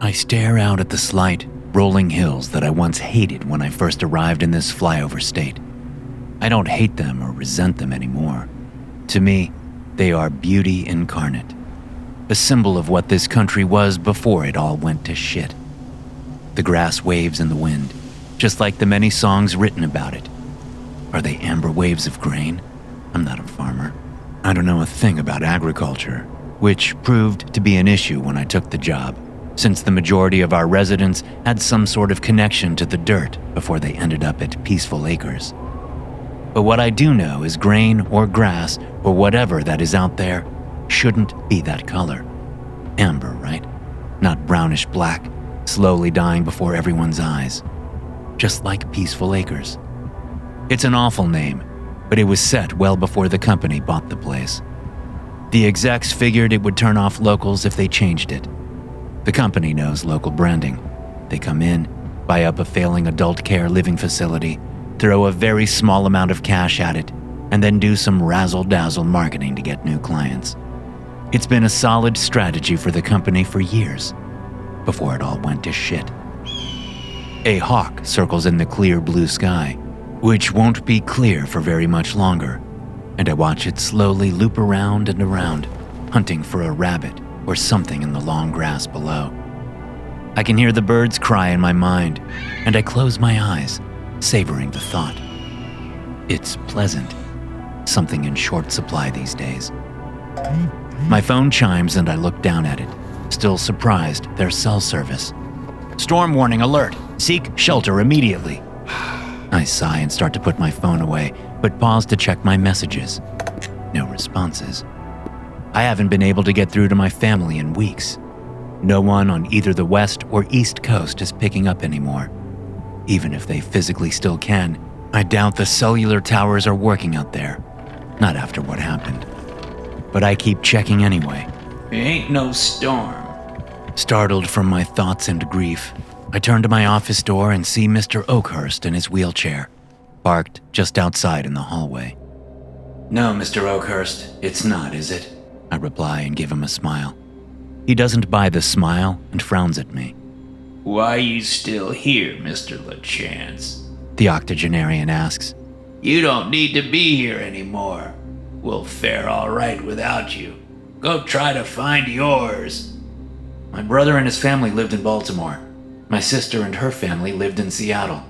I stare out at the slight, rolling hills that I once hated when I first arrived in this flyover state. I don't hate them or resent them anymore. To me, they are beauty incarnate, a symbol of what this country was before it all went to shit. The grass waves in the wind, just like the many songs written about it. Are they amber waves of grain? I'm not a farmer. I don't know a thing about agriculture, which proved to be an issue when I took the job, since the majority of our residents had some sort of connection to the dirt before they ended up at peaceful acres. But what I do know is grain or grass or whatever that is out there shouldn't be that color. Amber, right? Not brownish black, slowly dying before everyone's eyes. Just like peaceful acres. It's an awful name, but it was set well before the company bought the place. The execs figured it would turn off locals if they changed it. The company knows local branding. They come in, buy up a failing adult care living facility, throw a very small amount of cash at it, and then do some razzle-dazzle marketing to get new clients. It's been a solid strategy for the company for years, before it all went to shit. A hawk circles in the clear blue sky, which won't be clear for very much longer, and I watch it slowly loop around and around, hunting for a rabbit or something in the long grass below. I can hear the birds cry in my mind, and I close my eyes, savoring the thought. It's pleasant, something in short supply these days. My phone chimes and I look down at it, still surprised there's cell service. Storm warning alert, seek shelter immediately. I sigh and start to put my phone away, but pause to check my messages. No responses. I haven't been able to get through to my family in weeks. No one on either the west or east coast is picking up anymore. Even if they physically still can, I doubt the cellular towers are working out there. Not after what happened. But I keep checking anyway. Ain't no storm. Startled from my thoughts and grief, I turn to my office door and see Mr. Oakhurst in his wheelchair, parked just outside in the hallway. No, Mr. Oakhurst, it's not, is it? I reply and give him a smile. He doesn't buy the smile and frowns at me. Why you still here, Mr. LeChance? The octogenarian asks. You don't need to be here anymore. We'll fare all right without you. Go try to find yours. My brother and his family lived in Baltimore. My sister and her family lived in Seattle.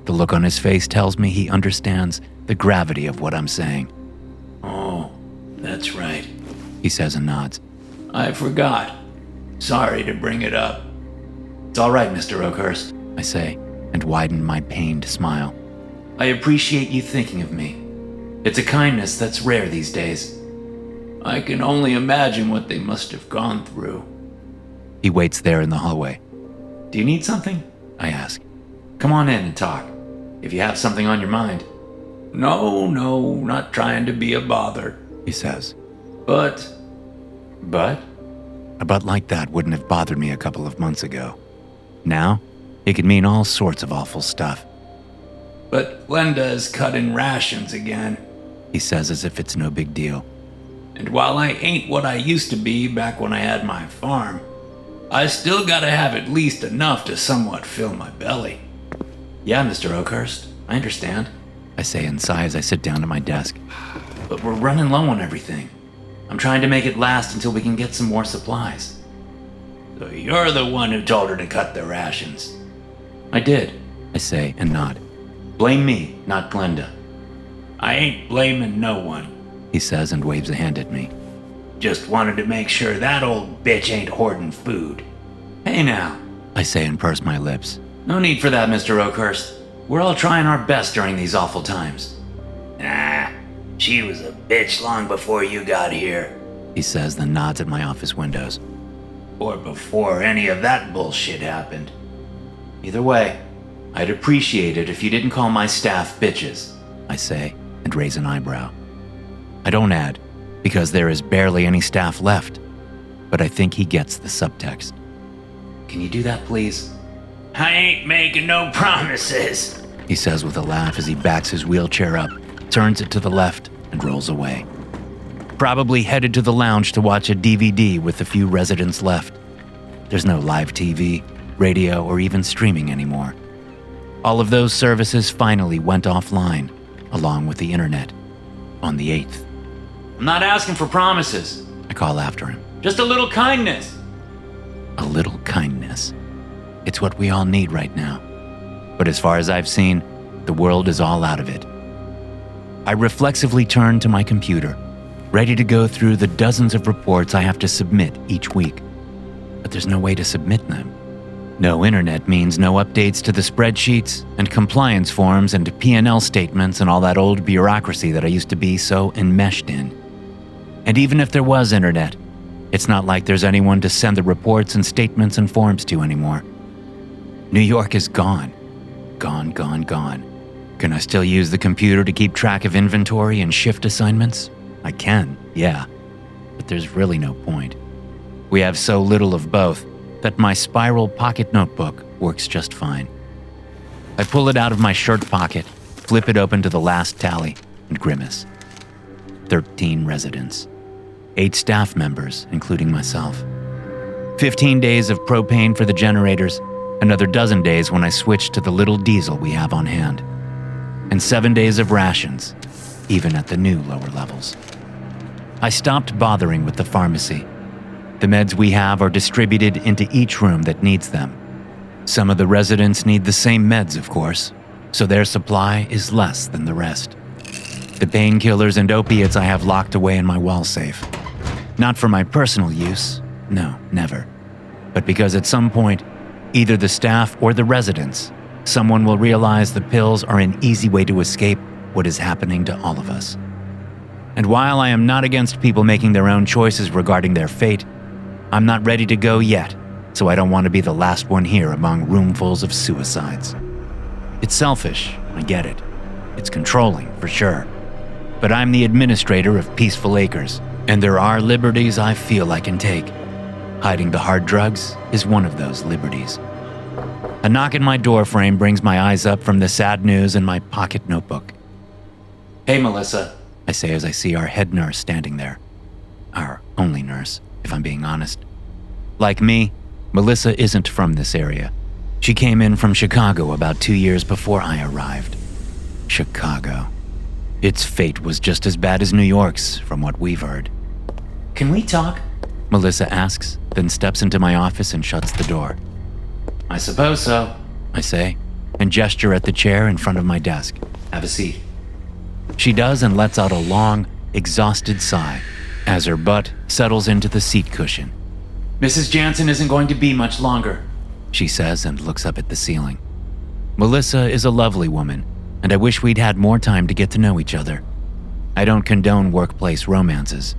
The look on his face tells me he understands the gravity of what I'm saying. Oh, that's right, he says and nods. I forgot. Sorry to bring it up. It's all right, Mr. Oakhurst, I say, and widen my pained smile. I appreciate you thinking of me. It's a kindness that's rare these days. I can only imagine what they must have gone through. He waits there in the hallway. Do you need something? I ask. Come on in and talk, if you have something on your mind. No, not trying to be a bother, he says. But? A butt like that wouldn't have bothered me a couple of months ago. Now, it could mean all sorts of awful stuff. But Glenda is cutting rations again, he says as if it's no big deal. And while I ain't what I used to be back when I had my farm, I still gotta have at least enough to somewhat fill my belly. Yeah, Mr. Oakhurst, I understand, I say and sigh as I sit down at my desk. But we're running low on everything. I'm trying to make it last until we can get some more supplies. So you're the one who told her to cut the rations? I did, I say and nod. Blame me, not Glenda. I ain't blaming no one, he says and waves a hand at me. Just wanted to make sure that old bitch ain't hoarding food. Hey now, I say and purse my lips. No need for that, Mr. Oakhurst. We're all trying our best during these awful times. Nah, she was a bitch long before you got here, he says, then nods at my office windows. Or before any of that bullshit happened. Either way, I'd appreciate it if you didn't call my staff bitches, I say, and raise an eyebrow. I don't add, because there is barely any staff left, but I think he gets the subtext. Can you do that, please? I ain't making no promises, he says with a laugh as he backs his wheelchair up, turns it to the left, and rolls away. Probably headed to the lounge to watch a DVD with a few residents left. There's no live TV, radio, or even streaming anymore. All of those services finally went offline, along with the internet, on the 8th. I'm not asking for promises. I call after him. Just a little kindness. A little kindness. It's what we all need right now. But as far as I've seen, the world is all out of it. I reflexively turn to my computer, ready to go through the dozens of reports I have to submit each week. But there's no way to submit them. No internet means no updates to the spreadsheets and compliance forms and P&L statements and all that old bureaucracy that I used to be so enmeshed in. And even if there was internet, it's not like there's anyone to send the reports and statements and forms to anymore. New York is gone. Gone, gone, gone. Can I still use the computer to keep track of inventory and shift assignments? I can, yeah. But there's really no point. We have so little of both that my spiral pocket notebook works just fine. I pull it out of my shirt pocket, flip it open to the last tally, and grimace. 13 residents. 8 staff members, including myself. 15 days of propane for the generators, another dozen days when I switch to the little diesel we have on hand. And 7 days of rations, even at the new lower levels. I stopped bothering with the pharmacy. The meds we have are distributed into each room that needs them. Some of the residents need the same meds, of course, so their supply is less than the rest. The painkillers and opiates I have locked away in my wall safe. Not for my personal use, no, never. But because at some point, either the staff or the residents, someone will realize the pills are an easy way to escape what is happening to all of us. And while I am not against people making their own choices regarding their fate, I'm not ready to go yet, so I don't want to be the last one here among roomfuls of suicides. It's selfish, I get it. It's controlling, for sure. But I'm the administrator of Peaceful Acres, and there are liberties I feel I can take. Hiding the hard drugs is one of those liberties. A knock at my doorframe brings my eyes up from the sad news in my pocket notebook. Hey, Melissa, I say as I see our head nurse standing there. Our only nurse, if I'm being honest. Like me, Melissa isn't from this area. She came in from Chicago about 2 years before I arrived. Chicago. Its fate was just as bad as New York's, from what we've heard. Can we talk? Melissa asks, then steps into my office and shuts the door. I suppose so, I say, and gesture at the chair in front of my desk. Have a seat. She does and lets out a long, exhausted sigh as her butt settles into the seat cushion. Mrs. Jansen isn't going to be much longer, she says and looks up at the ceiling. Melissa is a lovely woman, and I wish we'd had more time to get to know each other. I don't condone workplace romances,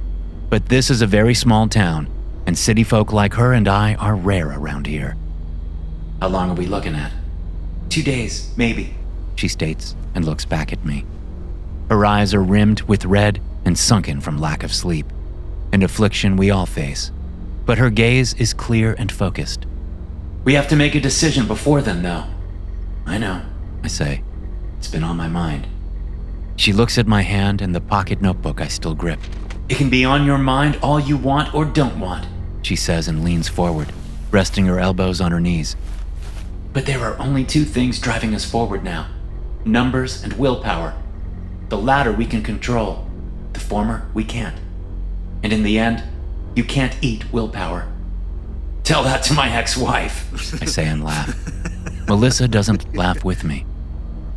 but this is a very small town, and city folk like her and I are rare around here. How long are we looking at? 2 days, maybe, she states and looks back at me. Her eyes are rimmed with red and sunken from lack of sleep, an affliction we all face, but her gaze is clear and focused. We have to make a decision before then, though. I know, I say. It's been on my mind. She looks at my hand and the pocket notebook I still grip. It can be on your mind all you want or don't want, she says and leans forward, resting her elbows on her knees. But there are only 2 things driving us forward now. Numbers and willpower. The latter we can control. The former we can't. And in the end, you can't eat willpower. Tell that to my ex-wife, I say and laugh. Melissa doesn't laugh with me.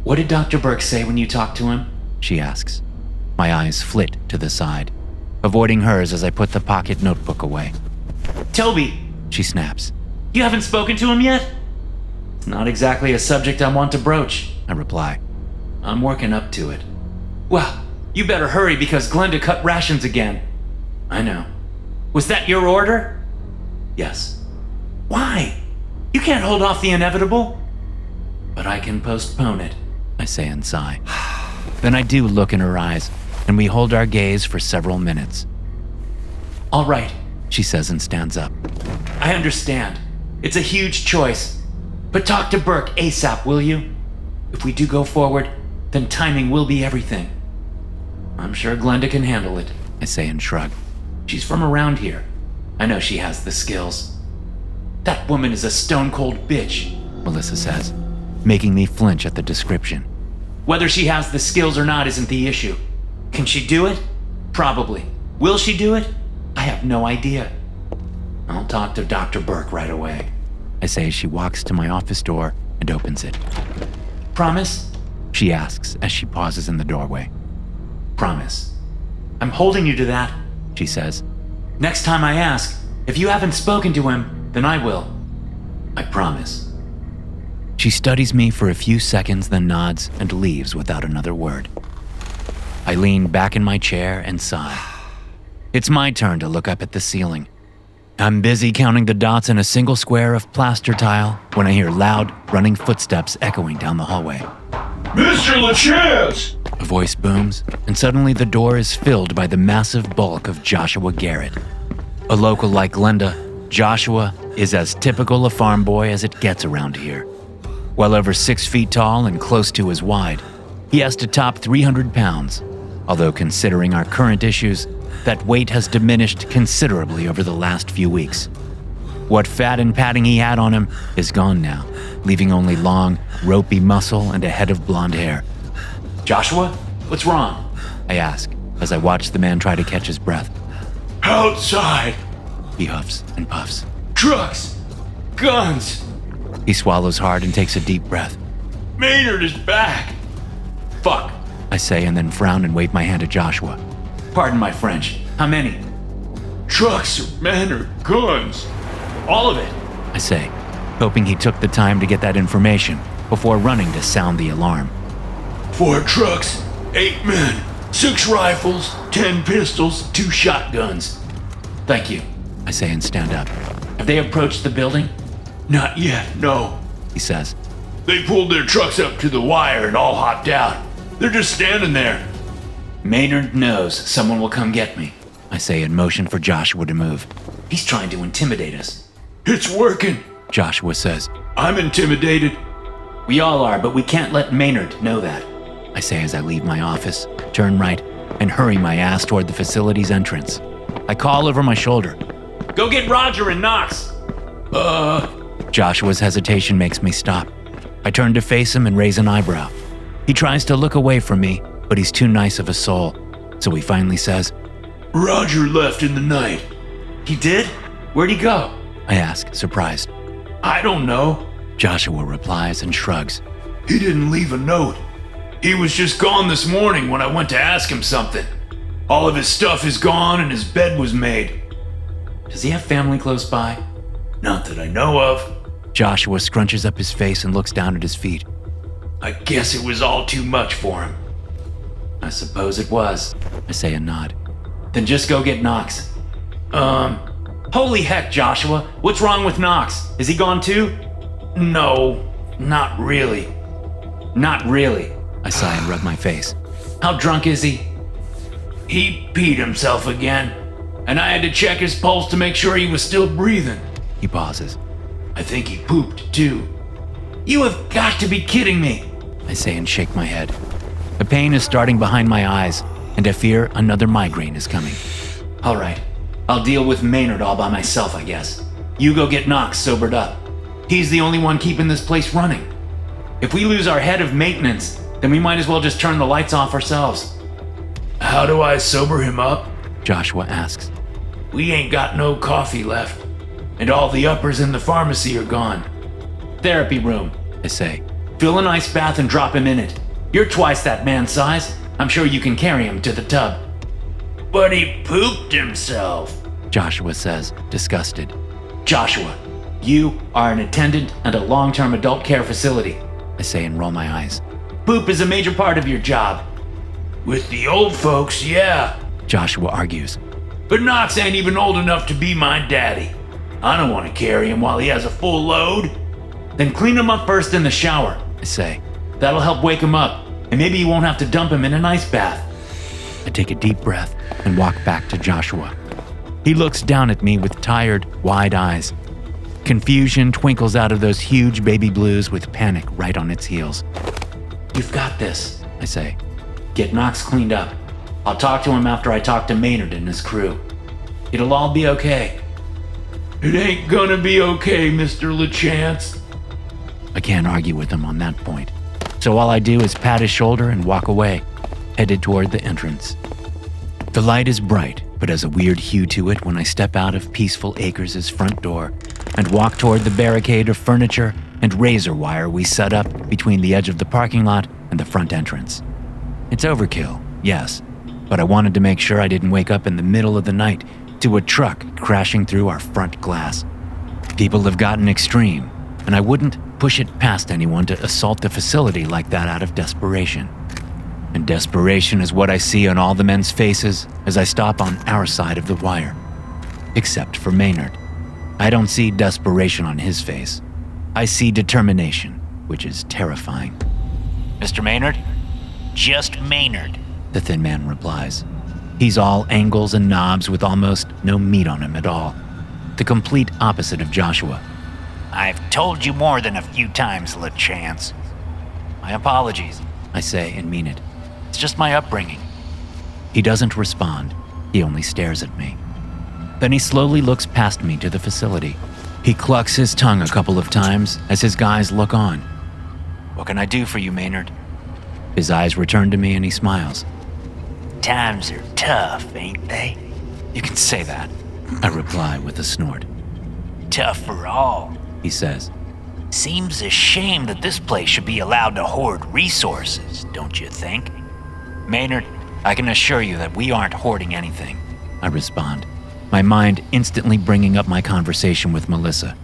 What did Dr. Burke say when you talked to him? She asks. My eyes flit to the side, avoiding hers as I put the pocket notebook away. Toby, she snaps. You haven't spoken to him yet? It's not exactly a subject I want to broach, I reply. I'm working up to it. Well, you better hurry because Glenda cut rations again. I know. Was that your order? Yes. Why? You can't hold off the inevitable. But I can postpone it, I say and sigh. Then I do look in her eyes, and we hold our gaze for several minutes. All right, she says and stands up. I understand. It's a huge choice. But talk to Burke ASAP, will you? If we do go forward, then timing will be everything. I'm sure Glenda can handle it, I say and shrug. She's from around here. I know she has the skills. That woman is a stone-cold bitch, Melissa says, making me flinch at the description. Whether she has the skills or not isn't the issue. Can she do it? Probably. Will she do it? I have no idea. I'll talk to Dr. Burke right away, I say as she walks to my office door and opens it. Promise? She asks as she pauses in the doorway. Promise. I'm holding you to that, She says. Next time I ask, if you haven't spoken to him, then I will. I promise. She studies me for a few seconds, then nods and leaves without another word. I lean back in my chair and sigh. It's my turn to look up at the ceiling. I'm busy counting the dots in a single square of plaster tile when I hear loud, running footsteps echoing down the hallway. Mr. LeChance! A voice booms, and suddenly the door is filled by the massive bulk of Joshua Garrett. A local like Glenda, Joshua is as typical a farm boy as it gets around here. Well over 6 feet tall and close to as wide, he has to top 300 pounds, although considering our current issues, that weight has diminished considerably over the last few weeks. What fat and padding he had on him is gone now, leaving only long, ropey muscle and a head of blonde hair. Joshua, what's wrong? I ask, as I watch the man try to catch his breath. Outside! He huffs and puffs. Trucks! Guns! He swallows hard and takes a deep breath. Maynard is back! Fuck. I say and then frown and wave my hand at Joshua. Pardon my French. How many? Trucks, men, or guns? All of it. I say, hoping he took the time to get that information before running to sound the alarm. 4 trucks, 8 men, 6 rifles, 10 pistols, 2 shotguns. Thank you. I say and stand up. Have they approached the building? Not yet, no. He says. They pulled their trucks up to the wire and all hopped out. They're just standing there. Maynard knows someone will come get me. I say and motion for Joshua to move. He's trying to intimidate us. It's working. Joshua says. I'm intimidated. We all are, but we can't let Maynard know that. I say as I leave my office, turn right, and hurry my ass toward the facility's entrance. I call over my shoulder. Go get Roger and Knox! Joshua's hesitation makes me stop. I turn to face him and raise an eyebrow. He tries to look away from me, but he's too nice of a soul, so he finally says, Roger left in the night. He did? Where'd he go? I ask, surprised. I don't know. Joshua replies and shrugs. He didn't leave a note. He was just gone this morning when I went to ask him something. All of his stuff is gone and his bed was made. Does he have family close by? Not that I know of. Joshua scrunches up his face and looks down at his feet. I guess it was all too much for him. I suppose it was. I say and nod. Then just go get Knox. Holy heck, Joshua. What's wrong with Knox? Is he gone too? No, not really. Not really. I sigh and rub my face. How drunk is he? He peed himself again, and I had to check his pulse to make sure he was still breathing. He pauses. I think he pooped too. You have got to be kidding me. I say and shake my head. The pain is starting behind my eyes, and I fear another migraine is coming. All right. I'll deal with Maynard all by myself, I guess. You go get Knox sobered up. He's the only one keeping this place running. If we lose our head of maintenance, then we might as well just turn the lights off ourselves. How do I sober him up? Joshua asks. We ain't got no coffee left, and all the uppers in the pharmacy are gone. Therapy room, I say. Fill an ice bath and drop him in it. You're twice that man's size. I'm sure you can carry him to the tub. But he pooped himself, Joshua says, disgusted. Joshua, you are an attendant at a long-term adult care facility. I say and roll my eyes. Poop is a major part of your job. With the old folks, yeah. Joshua argues. But Knox ain't even old enough to be my daddy. I don't want to carry him while he has a full load. Then clean him up first in the shower, I say. That'll help wake him up, and maybe you won't have to dump him in an ice bath. I take a deep breath and walk back to Joshua. He looks down at me with tired, wide eyes. Confusion twinkles out of those huge baby blues with panic right on its heels. You've got this, I say. Get Knox cleaned up. I'll talk to him after I talk to Maynard and his crew. It'll all be okay. It ain't gonna be okay, Mr. LeChance. I can't argue with him on that point. So all I do is pat his shoulder and walk away, headed toward the entrance. The light is bright, but has a weird hue to it when I step out of Peaceful Acres' front door and walk toward the barricade of furniture and razor wire we set up between the edge of the parking lot and the front entrance. It's overkill, yes, but I wanted to make sure I didn't wake up in the middle of the night to a truck crashing through our front glass. People have gotten extreme, and I wouldn't push it past anyone to assault the facility like that out of desperation. And desperation is what I see on all the men's faces as I stop on our side of the wire. Except for Maynard. I don't see desperation on his face. I see determination, which is terrifying. Mr. Maynard? Just Maynard, the thin man replies. He's all angles and knobs with almost no meat on him at all. The complete opposite of Joshua. I've told you more than a few times, LeChance. My apologies, I say and mean it. It's just my upbringing. He doesn't respond. He only stares at me. Then he slowly looks past me to the facility. He clucks his tongue a couple of times as his guys look on. What can I do for you, Maynard? His eyes return to me and he smiles. Times are tough, ain't they? You can say that, I reply with a snort. Tough for all, he says. Seems a shame that this place should be allowed to hoard resources, don't you think? Maynard, I can assure you that we aren't hoarding anything, I respond, my mind instantly bringing up my conversation with Melissa.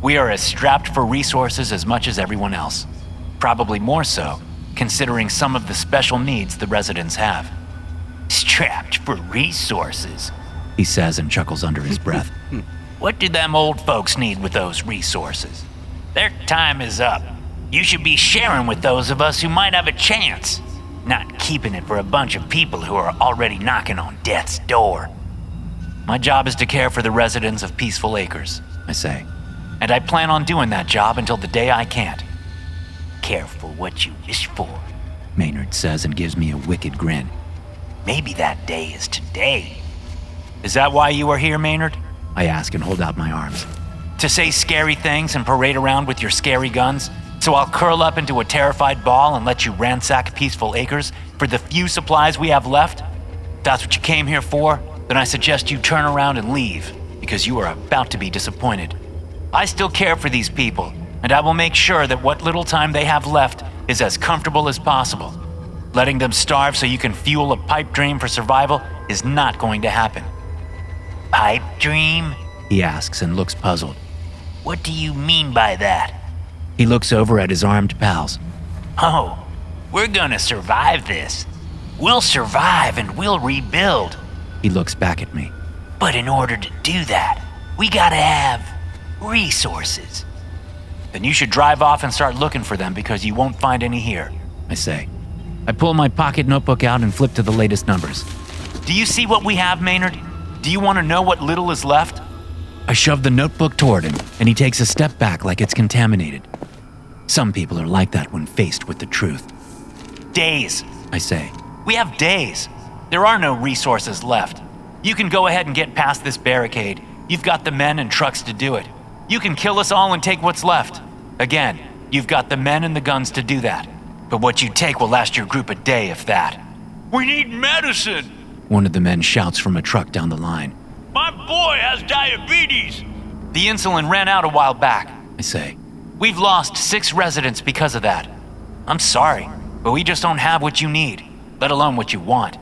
We are as strapped for resources as much as everyone else. Probably more so, considering some of the special needs the residents have. Strapped for resources, he says and chuckles under his breath. What do them old folks need with those resources? Their time is up. You should be sharing with those of us who might have a chance, not keeping it for a bunch of people who are already knocking on death's door. My job is to care for the residents of Peaceful Acres, I say, and I plan on doing that job until the day I can't. Care for what you wish for, Maynard says and gives me a wicked grin. Maybe that day is today. Is that why you are here, Maynard? I ask and hold out my arms. To say scary things and parade around with your scary guns, so I'll curl up into a terrified ball and let you ransack Peaceful Acres for the few supplies we have left? If that's what you came here for, then I suggest you turn around and leave, because you are about to be disappointed. I still care for these people, and I will make sure that what little time they have left is as comfortable as possible. Letting them starve so you can fuel a pipe dream for survival is not going to happen. Pipe dream? He asks and looks puzzled. What do you mean by that? He looks over at his armed pals. Oh, we're gonna survive this. We'll survive and we'll rebuild. He looks back at me. But in order to do that, we gotta have resources. Then you should drive off and start looking for them because you won't find any here, I say. I pull my pocket notebook out and flip to the latest numbers. Do you see what we have, Maynard? Do you want to know what little is left? I shove the notebook toward him, and he takes a step back like it's contaminated. Some people are like that when faced with the truth. Days, I say. We have days. There are no resources left. You can go ahead and get past this barricade. You've got the men and trucks to do it. You can kill us all and take what's left. Again, you've got the men and the guns to do that. But what you take will last your group a day, if that. We need medicine! One of the men shouts from a truck down the line. My boy has diabetes! The insulin ran out a while back, I say. We've lost 6 residents because of that. I'm sorry, but we just don't have what you need, let alone what you want.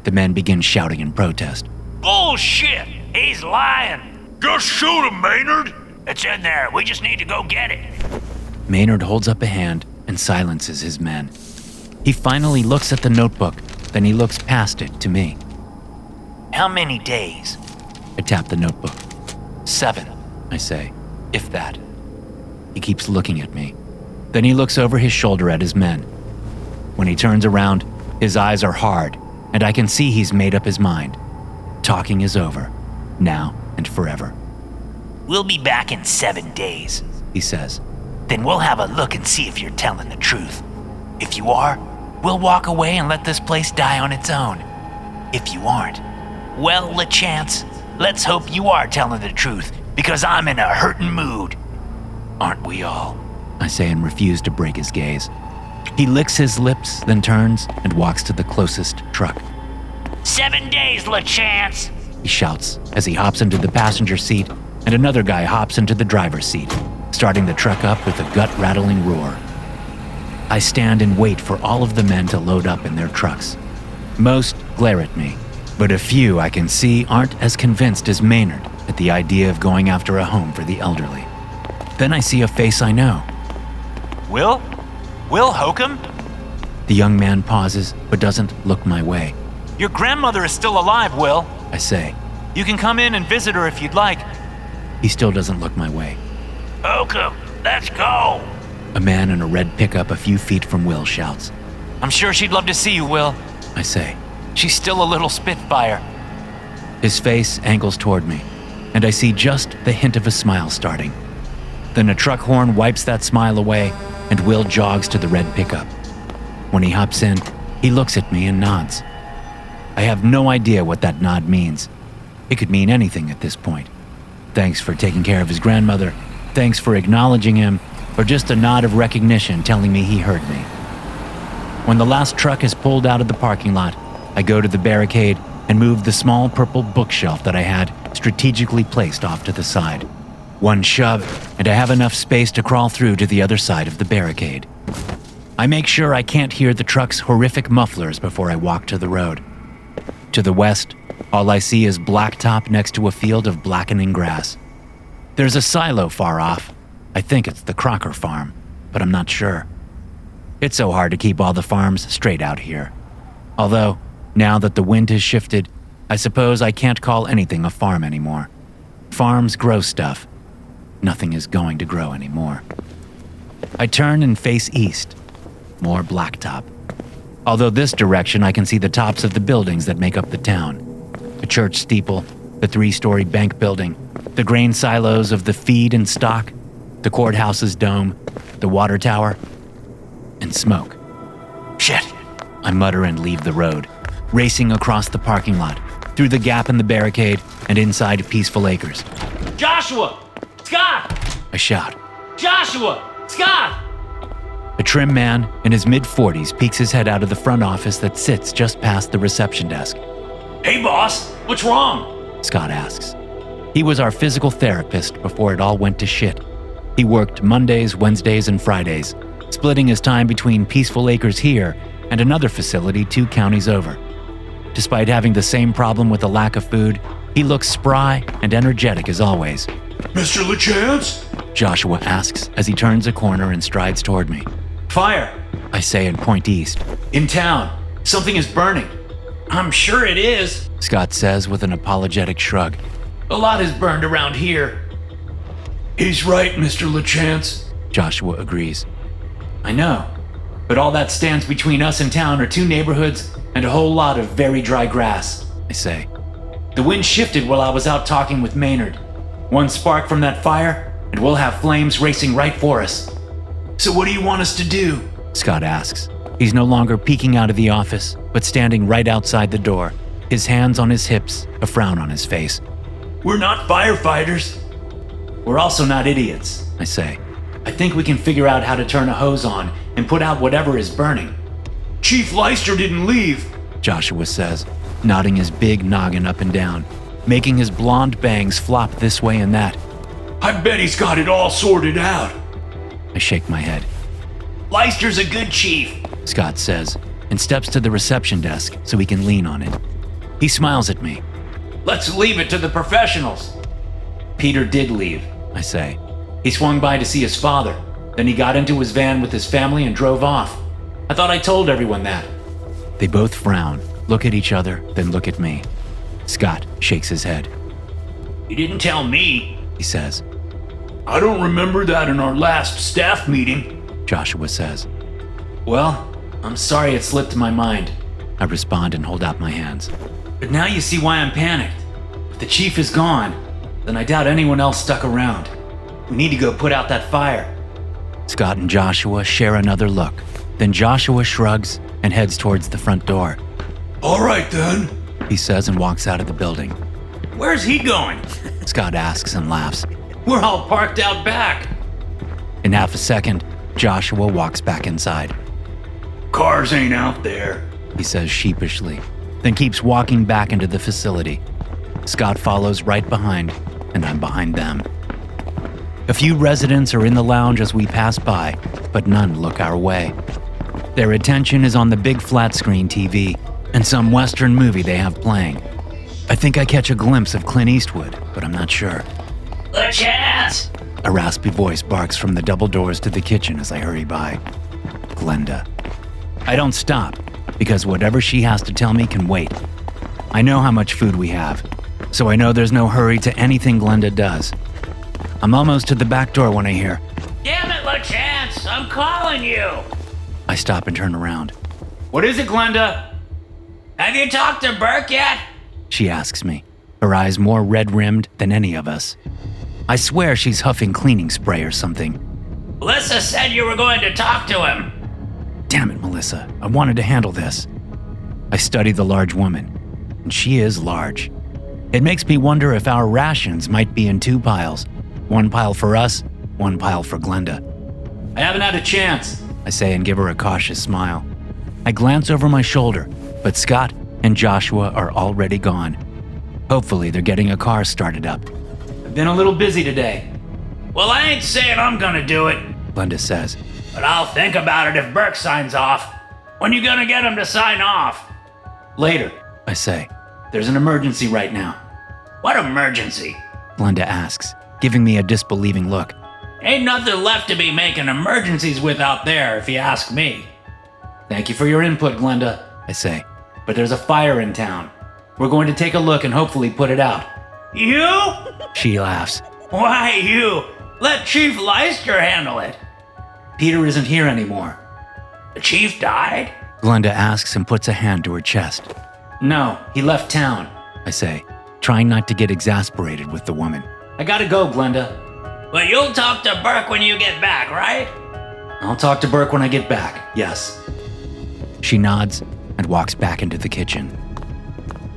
The men begin shouting in protest. Bullshit! He's lying! Just shoot him, Maynard! It's in there. We just need to go get it. Maynard holds up a hand and silences his men. He finally looks at the notebook, then he looks past it to me. How many days? I tap the notebook. 7, I say, if that. He keeps looking at me. Then he looks over his shoulder at his men. When he turns around, his eyes are hard, and I can see he's made up his mind. Talking is over, now and forever. We'll be back in 7 days, he says. Then we'll have a look and see if you're telling the truth. If you are, we'll walk away and let this place die on its own. If you aren't, well, LeChance, let's hope you are telling the truth because I'm in a hurtin' mood. Aren't we all? I say and refuse to break his gaze. He licks his lips, then turns and walks to the closest truck. 7 days, LeChance! He shouts as he hops into the passenger seat, and another guy hops into the driver's seat, starting the truck up with a gut-rattling roar. I stand and wait for all of the men to load up in their trucks. Most glare at me, but a few I can see aren't as convinced as Maynard at the idea of going after a home for the elderly. Then I see a face I know. Will? Will Hokum? The young man pauses, but doesn't look my way. Your grandmother is still alive, Will. I say. You can come in and visit her if you'd like. He still doesn't look my way. Hokum, let's go! A man in a red pickup a few feet from Will shouts. I'm sure she'd love to see you, Will. I say. She's still a little spitfire. His face angles toward me, and I see just the hint of a smile starting. Then a truck horn wipes that smile away, and Will jogs to the red pickup. When he hops in, he looks at me and nods. I have no idea what that nod means. It could mean anything at this point. Thanks for taking care of his grandmother, thanks for acknowledging him, or just a nod of recognition telling me he heard me. When the last truck is pulled out of the parking lot, I go to the barricade and move the small purple bookshelf that I had strategically placed off to the side. One shove, and I have enough space to crawl through to the other side of the barricade. I make sure I can't hear the truck's horrific mufflers before I walk to the road. To the west, all I see is blacktop next to a field of blackening grass. There's a silo far off. I think it's the Crocker farm, but I'm not sure. It's so hard to keep all the farms straight out here. Although, now that the wind has shifted, I suppose I can't call anything a farm anymore. Farms grow stuff. Nothing is going to grow anymore. I turn and face east. More blacktop. Although this direction I can see the tops of the buildings that make up the town. The church steeple, the 3-story bank building, the grain silos of the feed and stock, the courthouse's dome, the water tower, and smoke. Shit! I mutter and leave the road, racing across the parking lot, through the gap in the barricade and inside Peaceful Acres. Joshua! Scott! I shout. Joshua! Scott! A trim man in his mid-40s peeks his head out of the front office that sits just past the reception desk. Hey, boss! What's wrong? Scott asks. He was our physical therapist before it all went to shit. He worked Mondays, Wednesdays, and Fridays, splitting his time between Peaceful Acres here and another facility 2 counties over. Despite having the same problem with the lack of food, he looks spry and energetic as always. Mr. LeChance? Joshua asks as he turns a corner and strides toward me. Fire! I say and point east. In town. Something is burning. I'm sure it is. Scott says with an apologetic shrug. A lot is burned around here. He's right, Mr. LeChance. Joshua agrees. I know. But all that stands between us and town are 2 neighborhoods and a whole lot of very dry grass. I say. The wind shifted while I was out talking with Maynard. One spark from that fire, and we'll have flames racing right for us. So what do you want us to do? Scott asks. He's no longer peeking out of the office, but standing right outside the door, his hands on his hips, a frown on his face. We're not firefighters. We're also not idiots. I say. I think we can figure out how to turn a hose on and put out whatever is burning. Chief Leister didn't leave. Joshua says, nodding his big noggin up and down, making his blonde bangs flop this way and that. I bet he's got it all sorted out. I shake my head. Leister's a good chief. Scott says, and steps to the reception desk so he can lean on it. He smiles at me. Let's leave it to the professionals. Peter did leave, I say. He swung by to see his father. Then he got into his van with his family and drove off. I thought I told everyone that. They both frown, look at each other, then look at me. Scott shakes his head. You didn't tell me. He says. I don't remember that in our last staff meeting. Joshua says. Well, I'm sorry it slipped my mind. I respond and hold out my hands. But now you see why I'm panicked. If the chief is gone, then I doubt anyone else stuck around. We need to go put out that fire. Scott and Joshua share another look. Then Joshua shrugs and heads towards the front door. All right then, He says and walks out of the building. Where's he going? Scott asks and laughs. We're all parked out back. In half a second, Joshua walks back inside. Cars ain't out there. He says sheepishly, then keeps walking back into the facility. Scott follows right behind, and I'm behind them. A few residents are in the lounge as we pass by, but none look our way. Their attention is on the big flat-screen TV and some Western movie they have playing. I think I catch a glimpse of Clint Eastwood, but I'm not sure. LeChance! A raspy voice barks from the double doors to the kitchen as I hurry by. Glenda. I don't stop, because whatever she has to tell me can wait. I know how much food we have, so I know there's no hurry to anything Glenda does. I'm almost to the back door when I hear, Damn it, LeChance! I'm calling you! I stop and turn around. What is it, Glenda? Have you talked to Burke yet? She asks me, her eyes more red-rimmed than any of us. I swear she's huffing cleaning spray or something. Melissa said you were going to talk to him. Damn it, Melissa, I wanted to handle this. I study the large woman, and she is large. It makes me wonder if our rations might be in two piles. One pile for us, one pile for Glenda. I haven't had a chance. I say and give her a cautious smile. I glance over my shoulder, but Scott and Joshua are already gone. Hopefully they're getting a car started up. I've been a little busy today. Well, I ain't saying I'm gonna do it, Glenda says. but I'll think about it if Burke signs off. When you gonna get him to sign off? Later. I say. There's an emergency right now. What emergency? Glenda asks, giving me a disbelieving look. Ain't nothing left to be making emergencies with out there, if you ask me. Thank you for your input, Glenda. I say. But there's a fire in town. We're going to take a look and hopefully put it out. You? She laughs. Why you? Let Chief Leister handle it. Peter isn't here anymore. The chief died? Glenda asks and puts a hand to her chest. No, he left town. I say, trying not to get exasperated with the woman. I gotta go, Glenda. But you'll talk to Burke when you get back, right? I'll talk to Burke when I get back, yes. She nods and walks back into the kitchen.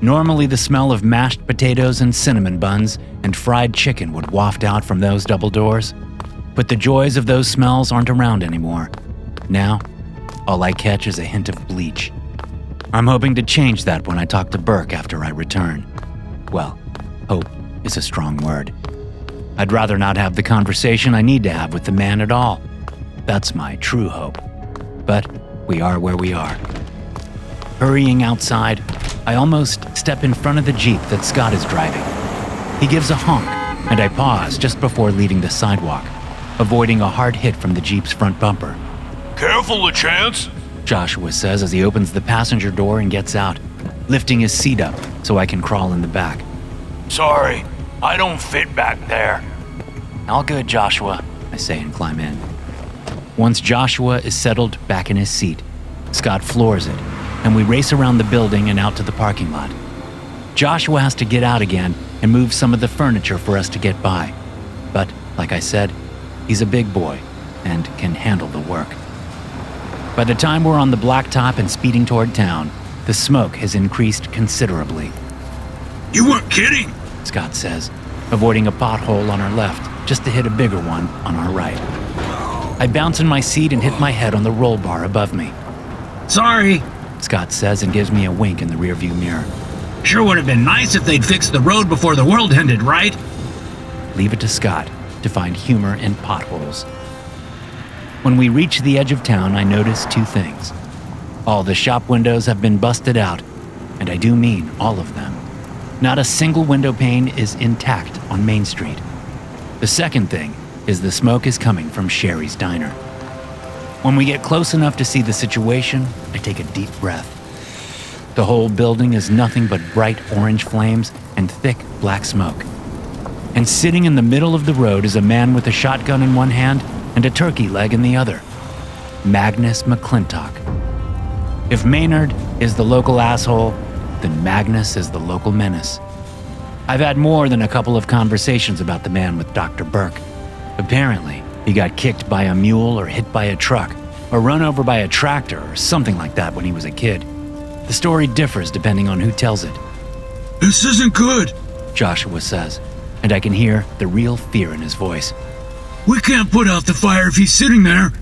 Normally, the smell of mashed potatoes and cinnamon buns and fried chicken would waft out from those double doors, but the joys of those smells aren't around anymore. Now, all I catch is a hint of bleach. I'm hoping to change that when I talk to Burke after I return. Well, hope is a strong word. I'd rather not have the conversation I need to have with the man at all. That's my true hope. But we are where we are. Hurrying outside, I almost step in front of the Jeep that Scott is driving. He gives a honk, and I pause just before leaving the sidewalk, avoiding a hard hit from the Jeep's front bumper. Careful, LeChance. Joshua says as he opens the passenger door and gets out, lifting his seat up so I can crawl in the back. Sorry, I don't fit back there. All good, Joshua, I say and climb in. Once Joshua is settled back in his seat, Scott floors it, and we race around the building and out to the parking lot. Joshua has to get out again and move some of the furniture for us to get by. But, like I said, he's a big boy and can handle the work. By the time we're on the blacktop and speeding toward town, the smoke has increased considerably. You weren't kidding. Scott says, avoiding a pothole on our left just to hit a bigger one on our right. I bounce in my seat and hit my head on the roll bar above me. Sorry. Scott says and gives me a wink in the rearview mirror. Sure would have been nice if they'd fixed the road before the world ended, right? Leave it to Scott to find humor in potholes. When we reach the edge of town, I notice two things. All the shop windows have been busted out, and I do mean all of them. Not a single window pane is intact on Main Street. The second thing is the smoke is coming from Sherry's Diner. When we get close enough to see the situation, I take a deep breath. The whole building is nothing but bright orange flames and thick black smoke. And sitting in the middle of the road is a man with a shotgun in one hand and a turkey leg in the other. Magnus McClintock. If Maynard is the local asshole, then Magnus is the local menace. I've had more than a couple of conversations about the man with Dr. Burke. Apparently, he got kicked by a mule or hit by a truck, or run over by a tractor or something like that when he was a kid. The story differs depending on who tells it. This isn't good, Joshua says. and I can hear the real fear in his voice. We can't put out the fire if he's sitting there.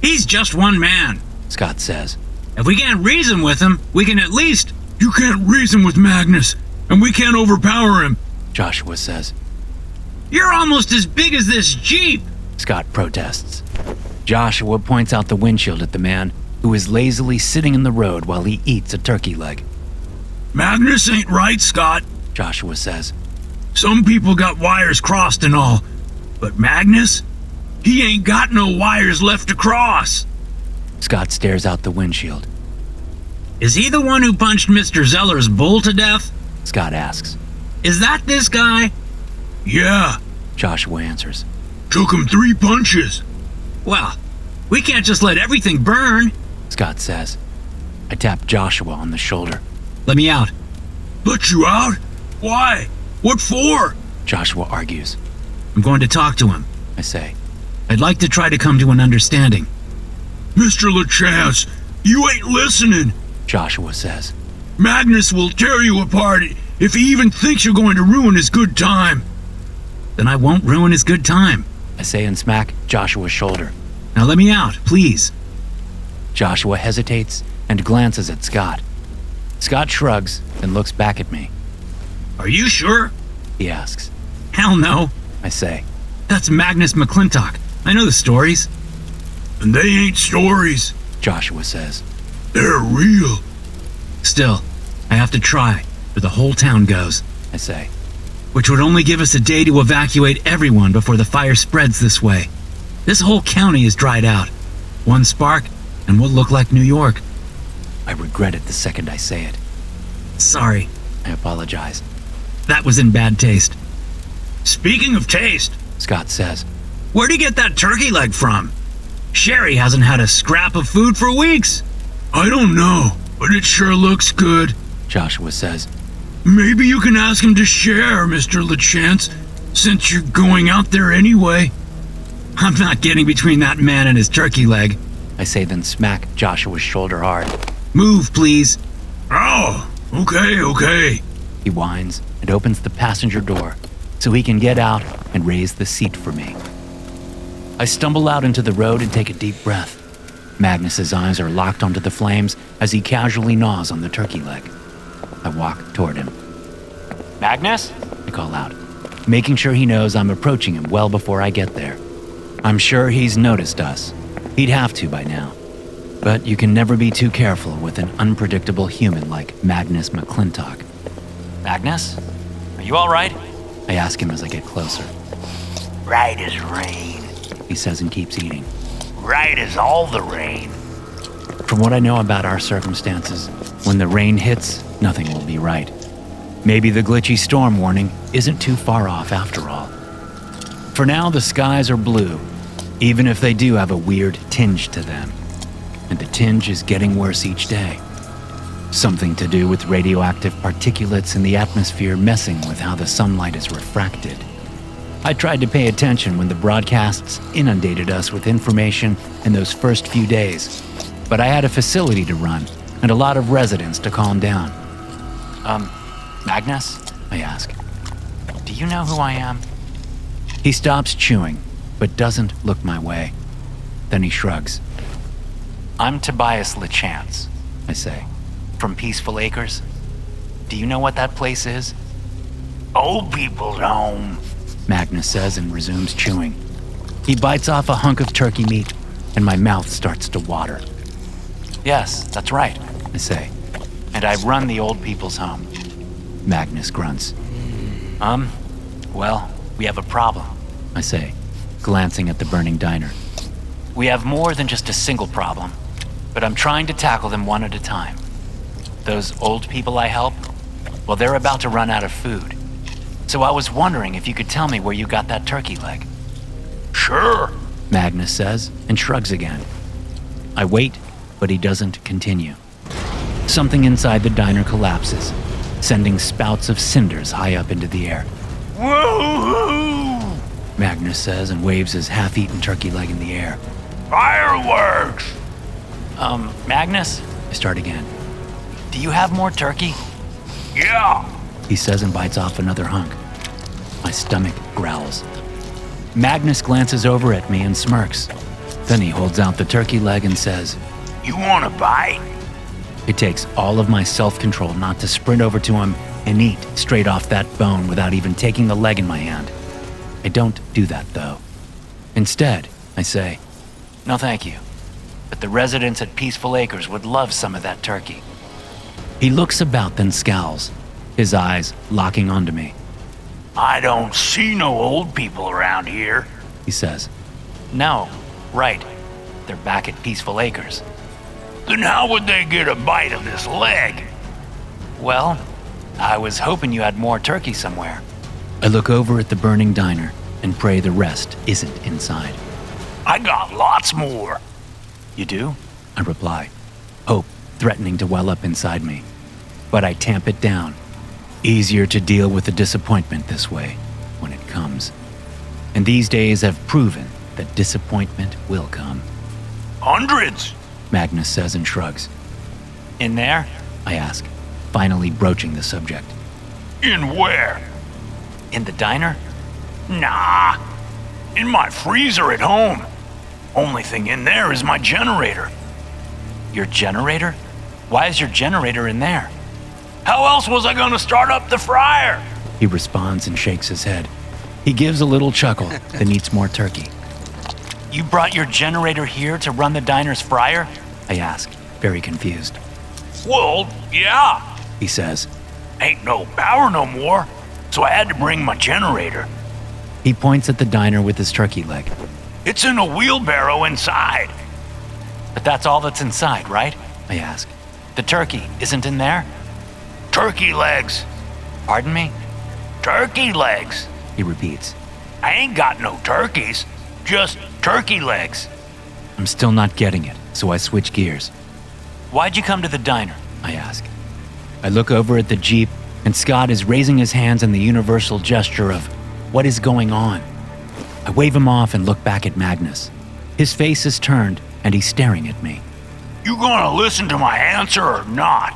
He's just one man, Scott says. If we can't reason with him, we can at least... You can't reason with Magnus, and we can't overpower him, Joshua says. You're almost as big as this Jeep. Scott protests. Joshua points out the windshield at the man who is lazily sitting in the road while he eats a turkey leg. Magnus ain't right, Scott, Joshua says. Some people got wires crossed and all, but Magnus, he ain't got no wires left to cross. Scott stares out the windshield. Is he the one who punched Mr. Zeller's bull to death? Scott asks. Is that this guy? Yeah, Joshua answers. took him 3 punches. Well, we can't just let everything burn. Scott says. I tap Joshua on the shoulder. Let me out. Let you out? Why? What for? Joshua argues. I'm going to talk to him. I say. I'd like to try to come to an understanding. Mr. LeChance, you ain't listening. Joshua says. Magnus will tear you apart if he even thinks you're going to ruin his good time. Then I won't ruin his good time. I say and smack Joshua's shoulder. Now let me out, please. Joshua hesitates and glances at Scott. Scott shrugs and looks back at me. Are you sure? He asks. Hell no. I say. That's Magnus McClintock. I know the stories. And they ain't stories. Joshua says. They're real. Still, I have to try, or the whole town goes. I say. Which would only give us a day to evacuate everyone before the fire spreads this way. This whole county is dried out. One spark, and we'll look like New York. I regret it the second I say it. Sorry. I apologize. That was in bad taste. Speaking of taste, Scott says. Where'd he get that turkey leg from? Sherry hasn't had a scrap of food for weeks. I don't know, but it sure looks good. Joshua says. Maybe you can ask him to share, Mr. LeChance, since you're going out there anyway. I'm not getting between that man and his turkey leg. I say, then smack Joshua's shoulder hard. Move, please. Oh, okay. He whines and opens the passenger door so he can get out and raise the seat for me. I stumble out into the road and take a deep breath. Magnus's eyes are locked onto the flames as he casually gnaws on the turkey leg. I walk toward him. Magnus? I call out, making sure he knows I'm approaching him well before I get there. I'm sure he's noticed us. He'd have to by now. But you can never be too careful with an unpredictable human like Magnus McClintock. Magnus? Are you all right? I ask him as I get closer. Right as rain. He says and keeps eating. Right as all the rain. From what I know about our circumstances, when the rain hits, nothing will be right. Maybe the glitchy storm warning isn't too far off after all. For now, the skies are blue, even if they do have a weird tinge to them. And the tinge is getting worse each day. Something to do with radioactive particulates in the atmosphere messing with how the sunlight is refracted. I tried to pay attention when the broadcasts inundated us with information in those first few days, but I had a facility to run and a lot of residents to calm down. Magnus? I ask. Do you know who I am? He stops chewing, but doesn't look my way. Then he shrugs. I'm Tobias LeChance, I say. from Peaceful Acres. Do you know what that place is? Old people's home. Magnus says and resumes chewing. He bites off a hunk of turkey meat, and my mouth starts to water. Yes, that's right. I say. And I run the old people's home. Magnus grunts. Well, we have a problem. I say, glancing at the burning diner. We have more than just a single problem, but I'm trying to tackle them one at a time. Those old people I help, well, they're about to run out of food. So I was wondering if you could tell me where you got that turkey leg. Sure. Magnus says and shrugs again. I wait, but he doesn't continue. Something inside the diner collapses, sending spouts of cinders high up into the air. Woohoo! Magnus says and waves his half-eaten turkey leg in the air. Fireworks! Magnus, I start again. do you have more turkey? Yeah. He says and bites off another hunk. My stomach growls. Magnus glances over at me and smirks. Then he holds out the turkey leg and says, You want a bite? It takes all of my self-control not to sprint over to him and eat straight off that bone without even taking the leg in my hand. I don't do that, though. Instead, I say, No thank you, but the residents at Peaceful Acres would love some of that turkey. He looks about, then scowls, his eyes locking onto me. I don't see no old people around here. He says, No, right. They're back at Peaceful Acres. Then how would they get a bite of this leg? Well, I was hoping you had more turkey somewhere. I look over at the burning diner and pray the rest isn't inside. I got lots more. You do? I reply, hope threatening to well up inside me. But I tamp it down. Easier to deal with the disappointment this way, when it comes. And these days have proven that disappointment will come. Hundreds. Magnus says and shrugs. In there? I ask, finally broaching the subject. In where? In the diner? Nah. In my freezer at home. Only thing in there is my generator. Your generator? Why is your generator in there? How else was I gonna start up the fryer? He responds and shakes his head. He gives a little chuckle, then eats more turkey. You brought your generator here to run the diner's fryer? I ask, very confused. Well, yeah. He says. Ain't no power no more, so I had to bring my generator. He points at the diner with his turkey leg. It's in a wheelbarrow inside. But that's all that's inside, right? I ask. The turkey isn't in there? Turkey legs. Pardon me? Turkey legs. He repeats. I ain't got no turkeys, just turkey legs. I'm still not getting it, so I switch gears. Why'd you come to the diner? I ask. I look over at the Jeep, and Scott is raising his hands in the universal gesture of, what is going on? I wave him off and look back at Magnus. His face is turned, and he's staring at me. You gonna listen to my answer or not?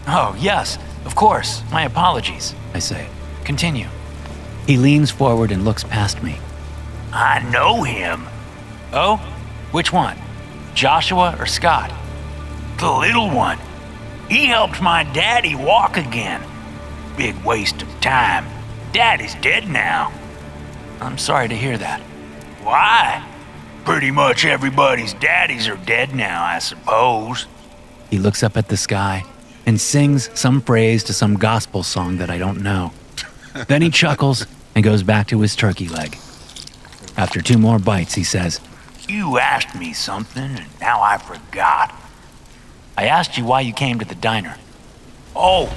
Oh, yes, of course. My apologies. I say. Continue. He leans forward and looks past me. I know him. Oh? Which one? Joshua or Scott? The little one. He helped my daddy walk again. Big waste of time. Daddy's dead now. I'm sorry to hear that. Why? Pretty much everybody's daddies are dead now, I suppose. He looks up at the sky and sings some phrase to some gospel song that I don't know. Then he chuckles and goes back to his turkey leg. After 2 more bites, he says, You asked me something, and now I forgot. I asked you why you came to the diner. Oh,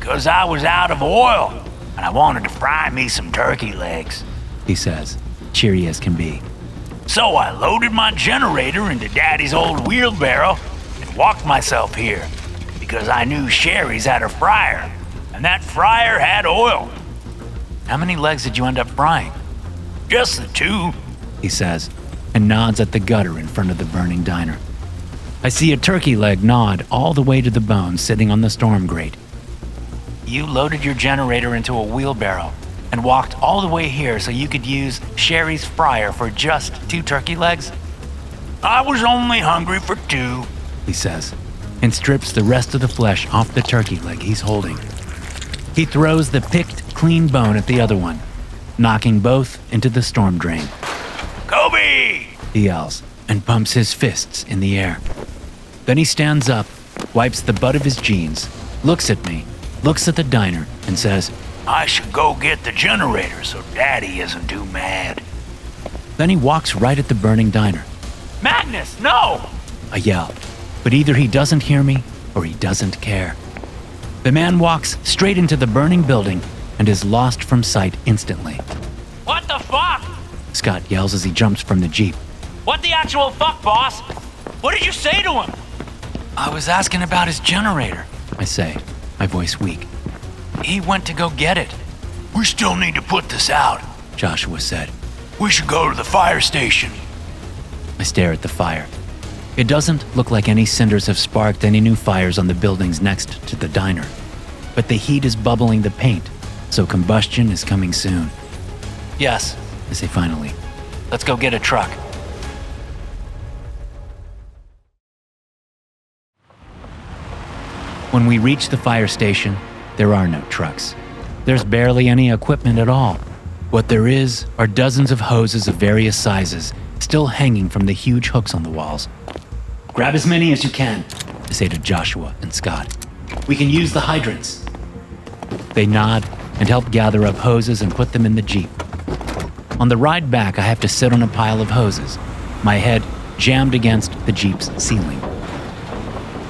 'cause I was out of oil, and I wanted to fry me some turkey legs. He says, cheery as can be. So I loaded my generator into Daddy's old wheelbarrow and walked myself here, because I knew Sherry's had a fryer, and that fryer had oil. How many legs did you end up frying? Just the 2. He says, and nods at the gutter in front of the burning diner. I see a turkey leg nod all the way to the bone sitting on the storm grate. You loaded your generator into a wheelbarrow and walked all the way here so you could use Sherry's fryer for just 2 turkey legs? I was only hungry for 2. He says, and strips the rest of the flesh off the turkey leg he's holding. He throws the picked, clean bone at the other one, knocking both into the storm drain. Kobe! He yells and pumps his fists in the air. Then he stands up, wipes the butt of his jeans, looks at me, looks at the diner, and says, I should go get the generator so Daddy isn't too mad. Then he walks right at the burning diner. Magnus, no! I yell, but either he doesn't hear me or he doesn't care. The man walks straight into the burning building and is lost from sight instantly. What the fuck? Scott yells as he jumps from the Jeep. What the actual fuck, boss? What did you say to him? I was asking about his generator. I say, my voice weak. He went to go get it. We still need to put this out. Joshua said. We should go to the fire station. I stare at the fire. It doesn't look like any cinders have sparked any new fires on the buildings next to the diner, but the heat is bubbling the paint, so combustion is coming soon. Yes, I say finally. let's go get a truck. When we reach the fire station, there are no trucks. There's barely any equipment at all. What there is are dozens of hoses of various sizes still hanging from the huge hooks on the walls. Grab as many as you can. I say to Joshua and Scott. We can use the hydrants. They nod and help gather up hoses and put them in the Jeep. On the ride back, I have to sit on a pile of hoses, my head jammed against the Jeep's ceiling.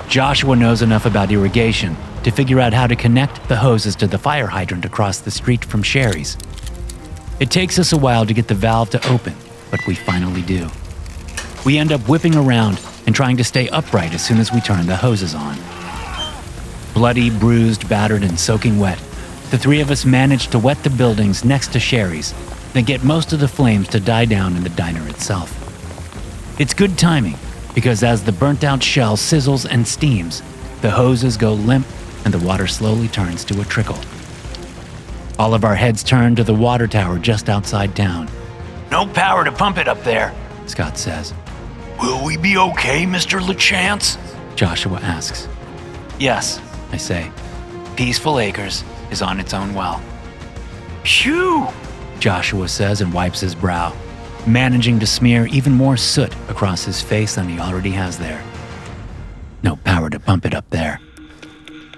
Joshua knows enough about irrigation to figure out how to connect the hoses to the fire hydrant across the street from Sherry's. It takes us a while to get the valve to open, but we finally do. We end up whipping around and trying to stay upright as soon as we turn the hoses on. Bloody, bruised, battered, and soaking wet, the three of us manage to wet the buildings next to Sherry's, then get most of the flames to die down in the diner itself. It's good timing, because as the burnt-out shell sizzles and steams, the hoses go limp and the water slowly turns to a trickle. All of our heads turn to the water tower just outside town. No power to pump it up there. Scott says. Will we be okay, Mr. LeChance? Joshua asks. Yes, I say. Peaceful Acres is on its own well. Phew! Joshua says and wipes his brow, managing to smear even more soot across his face than he already has there. No power to pump it up there,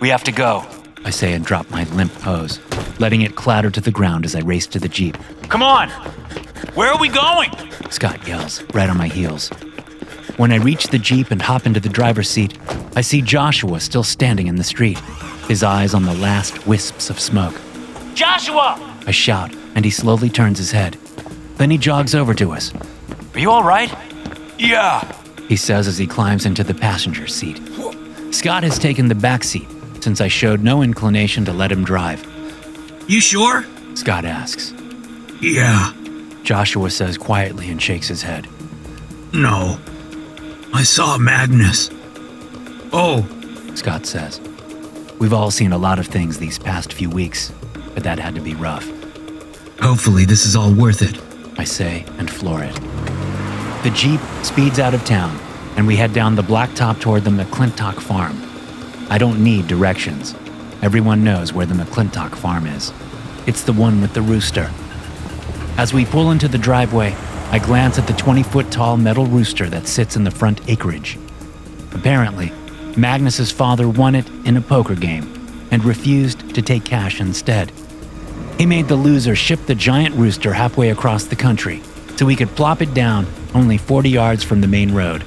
We have to go. I say and drop my limp hose, letting it clatter to the ground as I race to the Jeep. Come on! Where are we going? Scott yells, right on my heels. When I reach the Jeep and hop into the driver's seat, I see Joshua still standing in the street, his eyes on the last wisps of smoke. Joshua! I shout, and he slowly turns his head. Then he jogs over to us. Are you all right? Yeah. He says as he climbs into the passenger seat. Scott has taken the back seat, since I showed no inclination to let him drive. You sure? Scott asks. Yeah. Joshua says quietly and shakes his head. No. I saw Magnus. Oh. Scott says. We've all seen a lot of things these past few weeks, but that had to be rough. Hopefully this is all worth it. I say and floor it. The Jeep speeds out of town, and we head down the blacktop toward the McClintock farm. I don't need directions. Everyone knows where the McClintock farm is. It's the one with the rooster. As we pull into the driveway, I glance at the 20-foot-tall metal rooster that sits in the front acreage. Apparently, Magnus's father won it in a poker game and refused to take cash instead. He made the loser ship the giant rooster halfway across the country so he could plop it down only 40 yards from the main road.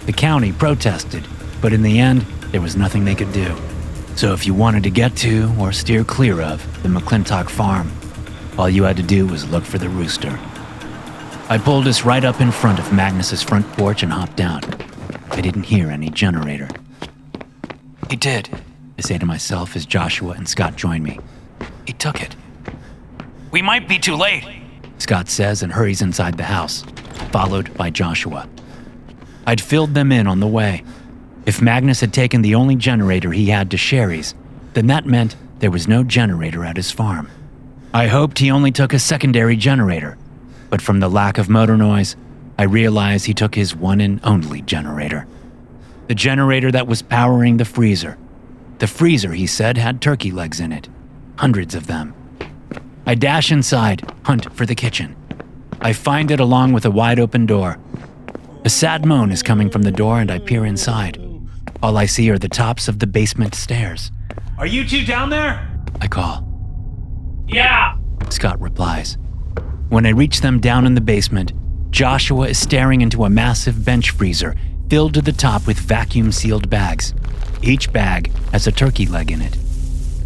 The county protested, but in the end, there was nothing they could do. So if you wanted to get to or steer clear of the McClintock farm, all you had to do was look for the rooster. I pulled us right up in front of Magnus's front porch and hopped down. I didn't hear any generator. He did. I say to myself as Joshua and Scott join me. He took it. We might be too late. Scott says and hurries inside the house, followed by Joshua. I'd filled them in on the way. If Magnus had taken the only generator he had to Sherry's, then that meant there was no generator at his farm. I hoped he only took a secondary generator, but from the lack of motor noise, I realized he took his one and only generator. The generator that was powering the freezer. The freezer, he said, had turkey legs in it. Hundreds of them. I dash inside, hunt for the kitchen. I find it along with a wide-open door. A sad moan is coming from the door and I peer inside. All I see are the tops of the basement stairs. Are you two down there? I call. Yeah. Scott replies. When I reach them down in the basement, Joshua is staring into a massive bench freezer filled to the top with vacuum-sealed bags. Each bag has a turkey leg in it.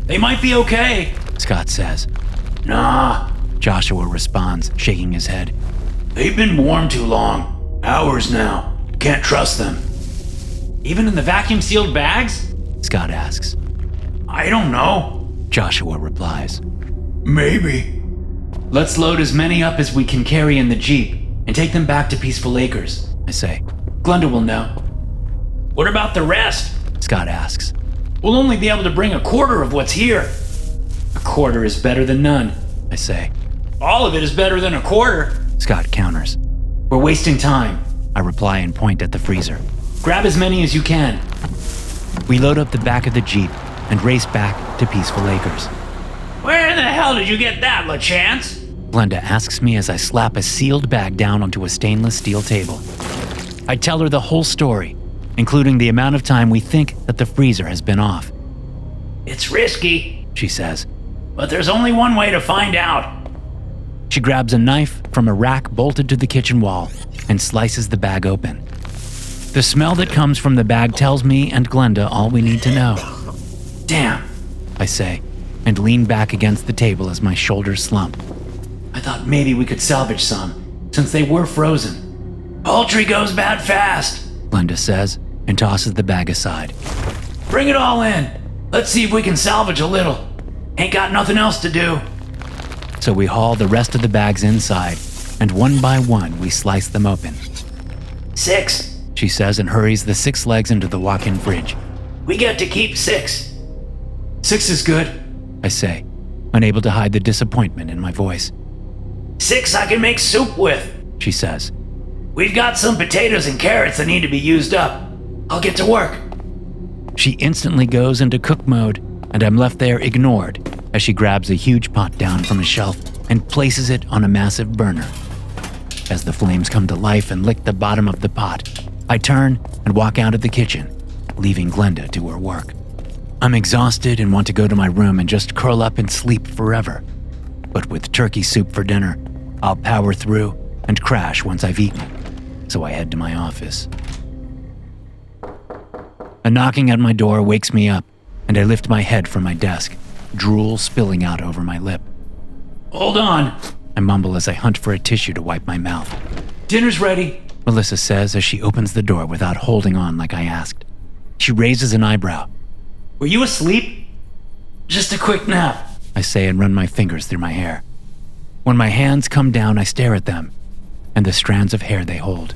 They might be okay. Scott says. Nah, Joshua responds, shaking his head. they've been warm too long. Hours now. Can't trust them. Even in the vacuum-sealed bags? Scott asks. I don't know. Joshua replies. Maybe. Let's load as many up as we can carry in the Jeep and take them back to Peaceful Acres. I say. Glenda will know. What about the rest? Scott asks. We'll only be able to bring a quarter of what's here. A quarter is better than none, I say. All of it is better than a quarter. Scott counters. We're wasting time. I reply and point at the freezer. Grab as many as you can. We load up the back of the Jeep and race back to Peaceful Acres. Where the hell did you get that, LeChance? Glenda asks me as I slap a sealed bag down onto a stainless steel table. I tell her the whole story, including the amount of time we think that the freezer has been off. It's risky, She says. but there's only one way to find out. She grabs a knife from a rack bolted to the kitchen wall and slices the bag open. The smell that comes from the bag tells me and Glenda all we need to know. Damn, I say, and lean back against the table as my shoulders slump. I thought maybe we could salvage some, since they were frozen. Poultry goes bad fast. Glenda says, and tosses the bag aside. Bring it all in. Let's see if we can salvage a little. Ain't got nothing else to do. So we haul the rest of the bags inside, and one by one we slice them open. 6. She says and hurries the 6 legs into the walk-in fridge. We get to keep 6. 6 is good. I say, unable to hide the disappointment in my voice. 6 I can make soup with. She says. We've got some potatoes and carrots that need to be used up. I'll get to work. She instantly goes into cook mode, and I'm left there ignored as she grabs a huge pot down from a shelf and places it on a massive burner. As the flames come to life and lick the bottom of the pot, I turn and walk out of the kitchen, leaving Glenda to her work. I'm exhausted and want to go to my room and just curl up and sleep forever. But with turkey soup for dinner, I'll power through and crash once I've eaten, so I head to my office. A knocking at my door wakes me up, and I lift my head from my desk, drool spilling out over my lip. Hold on. I mumble as I hunt for a tissue to wipe my mouth. Dinner's ready. Melissa says as she opens the door without holding on like I asked. She raises an eyebrow. Were you asleep? Just a quick nap. I say and run my fingers through my hair. When my hands come down, I stare at them and the strands of hair they hold.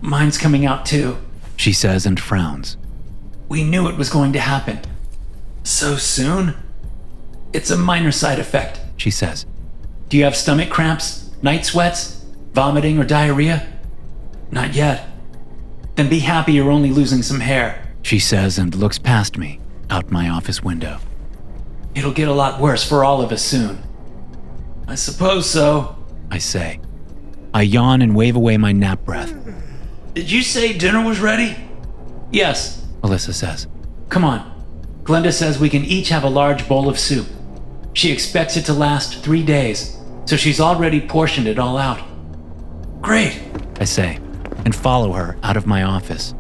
Mine's coming out too. She says and frowns. We knew it was going to happen. So soon? It's a minor side effect. She says. Do you have stomach cramps, night sweats, vomiting, or diarrhea? Not yet. Then be happy you're only losing some hair. She says and looks past me, out my office window. It'll get a lot worse for all of us soon. I suppose so, I say. I yawn and wave away my nap breath. Did you say dinner was ready? Yes. Melissa says. Come on. Glenda says we can each have a large bowl of soup. She expects it to last 3 days, so she's already portioned it all out. Great. I say, and follow her out of my office.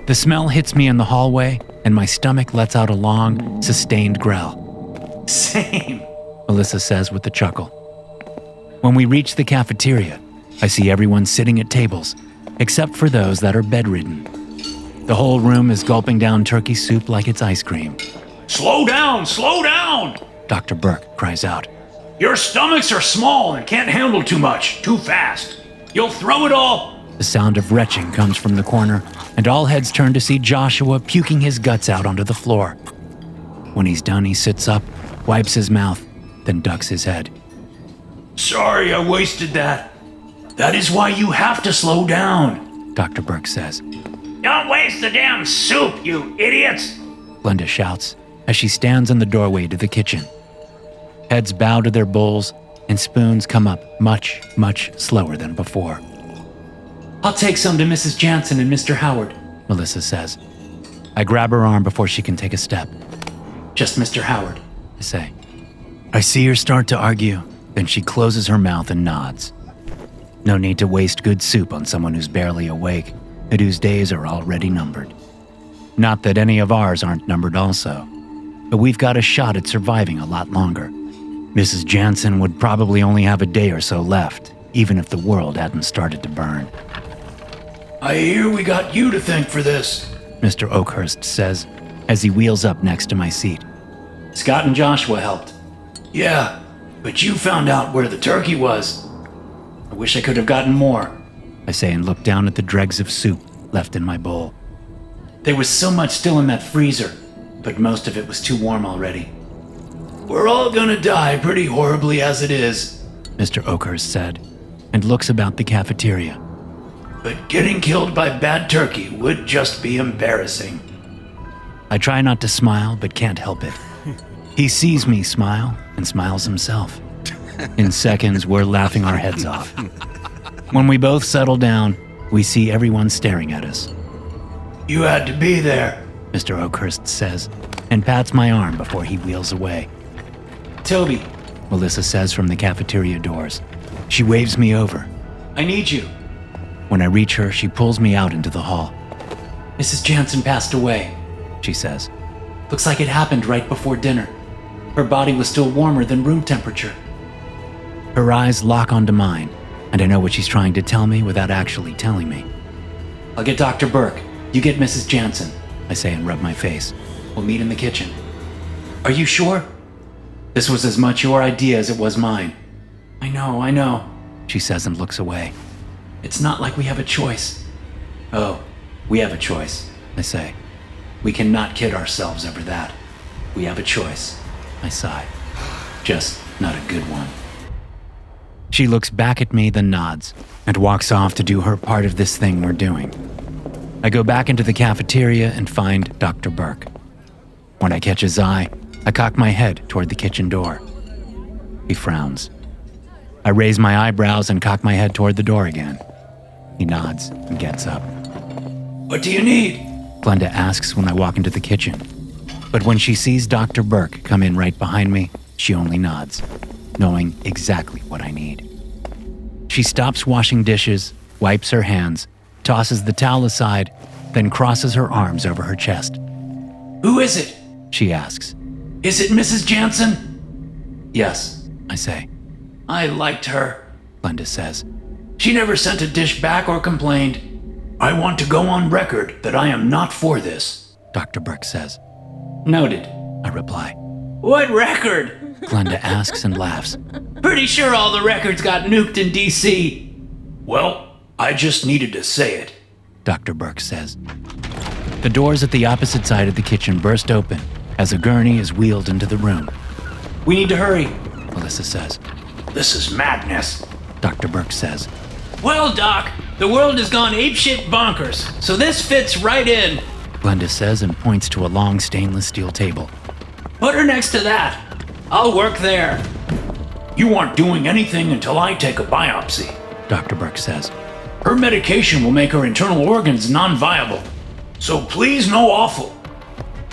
The smell hits me in the hallway, and my stomach lets out a long, sustained growl. Same. Melissa says with a chuckle. When we reach the cafeteria, I see everyone sitting at tables, except for those that are bedridden. The whole room is gulping down turkey soup like it's ice cream. Slow down, slow down. Dr. Burke cries out. Your stomachs are small and can't handle too much, too fast. You'll throw it all. The sound of retching comes from the corner, and all heads turn to see Joshua puking his guts out onto the floor. When he's done, he sits up, wipes his mouth, then ducks his head. Sorry I wasted that. That is why you have to slow down, Dr. Burke says. Don't waste the damn soup, you idiots. Glenda shouts as she stands in the doorway to the kitchen. Heads bow to their bowls, and spoons come up much, much slower than before. I'll take some to Mrs. Jansen and Mr. Howard, Melissa says. I grab her arm before she can take a step. Just Mr. Howard, I say. I see her start to argue, then she closes her mouth and nods. No need to waste good soup on someone who's barely awake and whose days are already numbered. Not that any of ours aren't numbered also, but we've got a shot at surviving a lot longer. Mrs. Jansen would probably only have a day or so left, even if the world hadn't started to burn. I hear we got you to thank for this, Mr. Oakhurst says as he wheels up next to my seat. Scott and Joshua helped. Yeah, but you found out where the turkey was. I wish I could have gotten more. I say and look down at the dregs of soup left in my bowl. There was so much still in that freezer, but most of it was too warm already. We're all gonna die pretty horribly as it is, Mr. Oakhurst said, and looks about the cafeteria. but getting killed by bad turkey would just be embarrassing. I try not to smile, but can't help it. He sees me smile and smiles himself. In seconds, we're laughing our heads off. When we both settle down, we see everyone staring at us. You had to be there. Mr. Oakhurst says, and pats my arm before he wheels away. Toby, Melissa says from the cafeteria doors. She waves me over. I need you. When I reach her, she pulls me out into the hall. Mrs. Jansen passed away. She says, Looks like it happened right before dinner. Her body was still warmer than room temperature. her eyes lock onto mine, and I know what she's trying to tell me without actually telling me. I'll get Dr. Burke. You get Mrs. Jansen. I say and rub my face. We'll meet in the kitchen. Are you sure? This was as much your idea as it was mine. I know, She says and looks away. It's not like we have a choice. Oh, we have a choice, I say. We cannot kid ourselves over that. We have a choice. I sigh. Just not a good one. She looks back at me, then nods, and walks off to do her part of this thing we're doing. I go back into the cafeteria and find Dr. Burke. When I catch his eye, I cock my head toward the kitchen door. He frowns. I raise my eyebrows and cock my head toward the door again. He nods and gets up. What do you need? Glenda asks when I walk into the kitchen. But when she sees Dr. Burke come in right behind me, she only nods, knowing exactly what I need. She stops washing dishes, wipes her hands, tosses the towel aside, then crosses her arms over her chest. Who is it? She asks. Is it Mrs. Jansen? Yes, I say. I liked her. Glenda says. She never sent a dish back or complained. I want to go on record that I am not for this. Dr. Burke says. Noted. I reply. What record? Glenda asks and laughs. Pretty sure all the records got nuked in D.C. Well, I just needed to say it. Dr. Burke says. The doors at the opposite side of the kitchen burst open as a gurney is wheeled into the room. We need to hurry, Melissa says. This is madness. Dr. Burke says. Well, Doc, the world has gone apeshit bonkers, so this fits right in. Glenda says and points to a long stainless steel table. Put her next to that. I'll work there. You aren't doing anything until I take a biopsy. Dr. Burke says. Her medication will make her internal organs non-viable. So please no awful.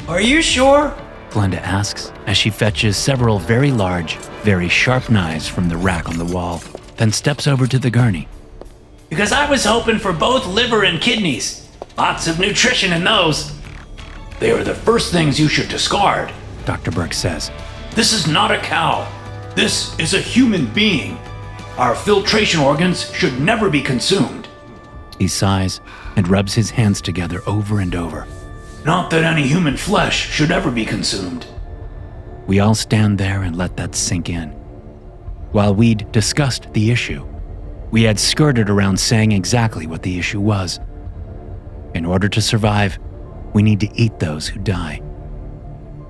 Are you sure? Glenda asks as she fetches several very large, very sharp knives from the rack on the wall, then steps over to the gurney. Because I was hoping for both liver and kidneys. Lots of nutrition in those. They are the first things you should discard. Dr. Burke says. This is not a cow. This is a human being. Our filtration organs should never be consumed. He sighs and rubs his hands together over and over. Not that any human flesh should ever be consumed. We all stand there and let that sink in. While we'd discussed the issue, we had skirted around saying exactly what the issue was. In order to survive, we need to eat those who die.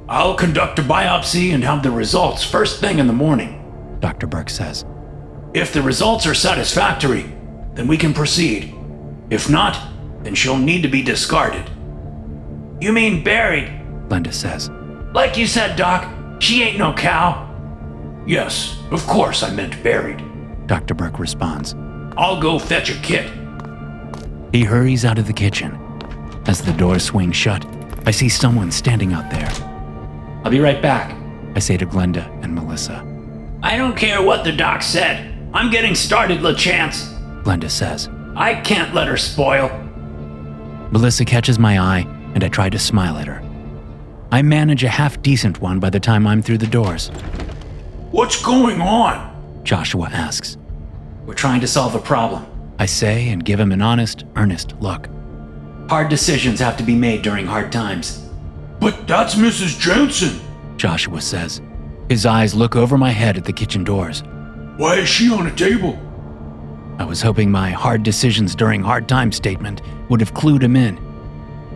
I'll conduct a biopsy and have the results first thing in the morning. Dr. Burke says. If the results are satisfactory, then we can proceed. If not, then she'll need to be discarded. You mean buried? Glenda says. Like you said, Doc, she ain't no cow. Yes, of course I meant buried. Dr. Burke responds. I'll go fetch a kit. He hurries out of the kitchen. As the door swings shut, I see someone standing out there. I'll be right back, I say to Glenda and Melissa. I don't care what the doc said. I'm getting started, LeChance. Glenda says. I can't let her spoil. Melissa catches my eye, and I try to smile at her. I manage a half-decent one by the time I'm through the doors. What's going on? Joshua asks. We're trying to solve a problem. I say and give him an honest, earnest look. Hard decisions have to be made during hard times. But that's Mrs. Jansen, Joshua says. His eyes look over my head at the kitchen doors. Why is she on a table? I was hoping my hard decisions during hard times statement would have clued him in,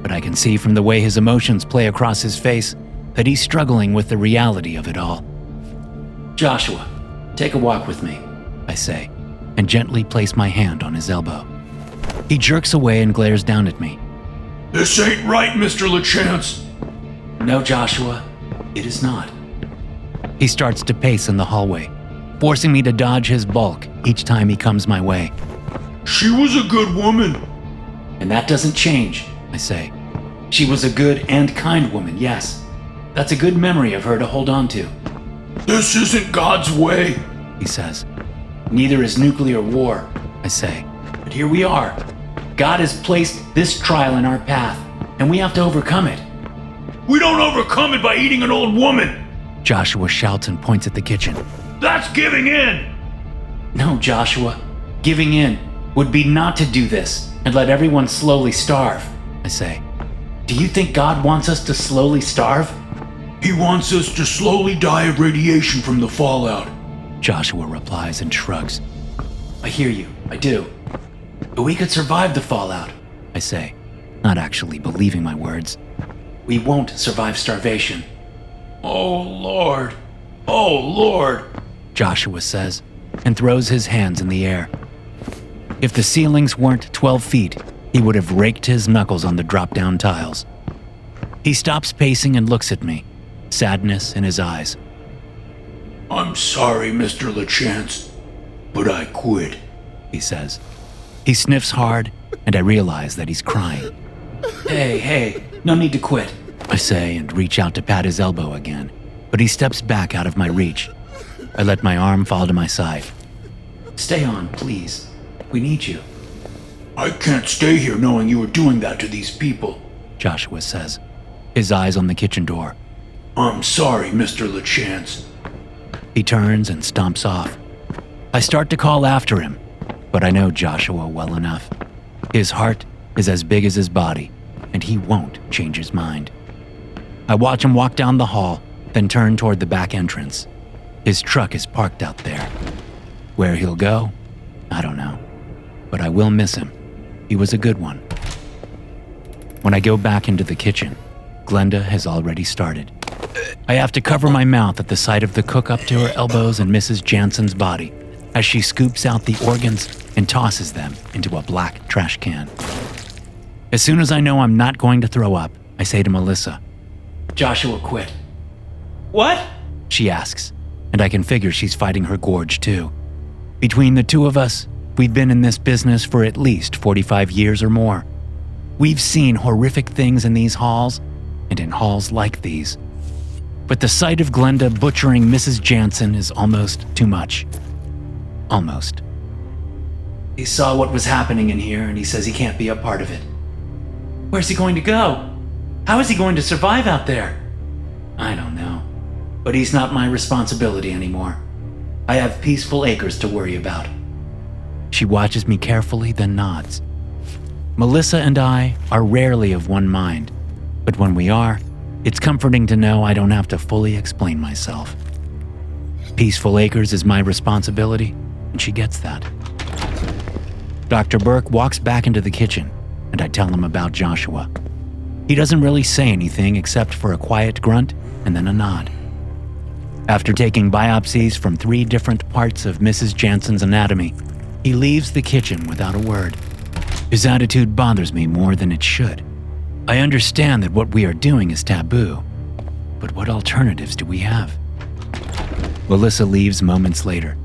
but I can see from the way his emotions play across his face that he's struggling with the reality of it all. Joshua, take a walk with me, I say, and gently place my hand on his elbow. He jerks away and glares down at me. This ain't right, Mr. LeChance. No, Joshua, it is not. He starts to pace in the hallway, forcing me to dodge his bulk each time he comes my way. She was a good woman. And that doesn't change, I say. She was a good and kind woman, yes. That's a good memory of her to hold on to. This isn't God's way, he says. Neither is nuclear war, I say. but here we are. God has placed this trial in our path, and we have to overcome it. We don't overcome it by eating an old woman. Joshua shouts and points at the kitchen. That's giving in. No, Joshua. Giving in would be not to do this and let everyone slowly starve, I say. Do you think God wants us to slowly starve? He wants us to slowly die of radiation from the fallout. Joshua replies and shrugs. I hear you, I do. But we could survive the fallout, I say, not actually believing my words. We won't survive starvation. Oh, Lord. Oh, Lord. Joshua says, and throws his hands in the air. If the ceilings weren't 12 feet, he would have raked his knuckles on the drop-down tiles. He stops pacing and looks at me, sadness in his eyes. I'm sorry, Mr. LeChance, but I quit, he says. He sniffs hard, and I realize that he's crying. Hey, no need to quit. I say and reach out to pat his elbow again, but he steps back out of my reach. I let my arm fall to my side. Stay on, please. We need you. I can't stay here knowing you were doing that to these people, Joshua says, his eyes on the kitchen door. I'm sorry, Mr. LeChance. He turns and stomps off. I start to call after him, but I know Joshua well enough. His heart is as big as his body, and he won't change his mind. I watch him walk down the hall, then turn toward the back entrance. His truck is parked out there. Where he'll go, I don't know, but I will miss him. He was a good one. When I go back into the kitchen, Glenda has already started. I have to cover my mouth at the sight of the cook up to her elbows in Mrs. Jansen's body as she scoops out the organs and tosses them into a black trash can. As soon as I know I'm not going to throw up, I say to Melissa, Joshua quit. What? she asks, and I can figure she's fighting her gorge too. Between the two of us, we've been in this business for at least 45 years or more. We've seen horrific things in these halls and in halls like these. But the sight of Glenda butchering Mrs. Jansen is almost too much. Almost. He saw what was happening in here and he says he can't be a part of it. Where's he going to go? How is he going to survive out there? I don't know. But he's not my responsibility anymore. I have peaceful acres to worry about. She watches me carefully, then nods. Melissa and I are rarely of one mind, but when we are, it's comforting to know I don't have to fully explain myself. Peaceful Acres is my responsibility, and she gets that. Dr. Burke walks back into the kitchen, and I tell him about Joshua. He doesn't really say anything except for a quiet grunt and then a nod. After taking biopsies from 3 different parts of Mrs. Jansen's anatomy, he leaves the kitchen without a word. His attitude bothers me more than it should. I understand that what we are doing is taboo, but what alternatives do we have? Melissa leaves moments later,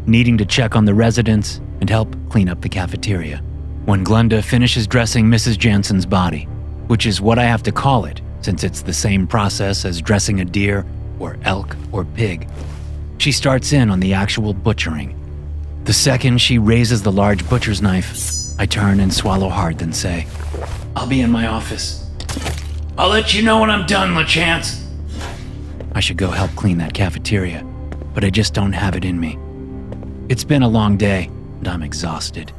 needing to check on the residents and help clean up the cafeteria. When Glenda finishes dressing Mrs. Jansen's body, which is what I have to call it since it's the same process as dressing a deer or elk or pig, she starts in on the actual butchering. The second she raises the large butcher's knife, I turn and swallow hard, then say, I'll be in my office. I'll let you know when I'm done, LeChance. I should go help clean that cafeteria, but I just don't have it in me. It's been a long day, and I'm exhausted,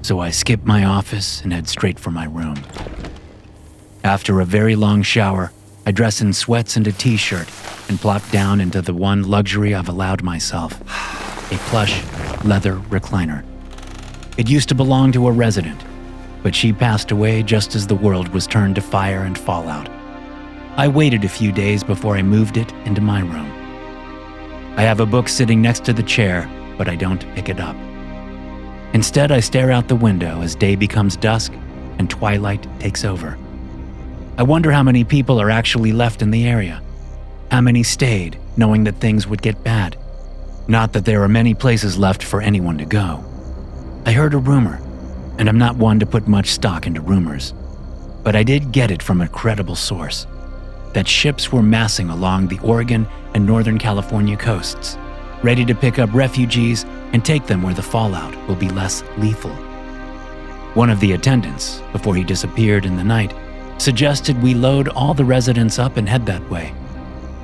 so I skip my office and head straight for my room. After a very long shower, I dress in sweats and a t-shirt and plop down into the one luxury I've allowed myself, a plush leather recliner. It used to belong to a resident, but she passed away just as the world was turned to fire and fallout. I waited a few days before I moved it into my room. I have a book sitting next to the chair, but I don't pick it up. Instead, I stare out the window as day becomes dusk and twilight takes over. I wonder how many people are actually left in the area. How many stayed, knowing that things would get bad. Not that there are many places left for anyone to go. I heard a rumor, and I'm not one to put much stock into rumors, but I did get it from a credible source, that ships were massing along the Oregon and Northern California coasts, ready to pick up refugees and take them where the fallout will be less lethal. One of the attendants, before he disappeared in the night, suggested we load all the residents up and head that way.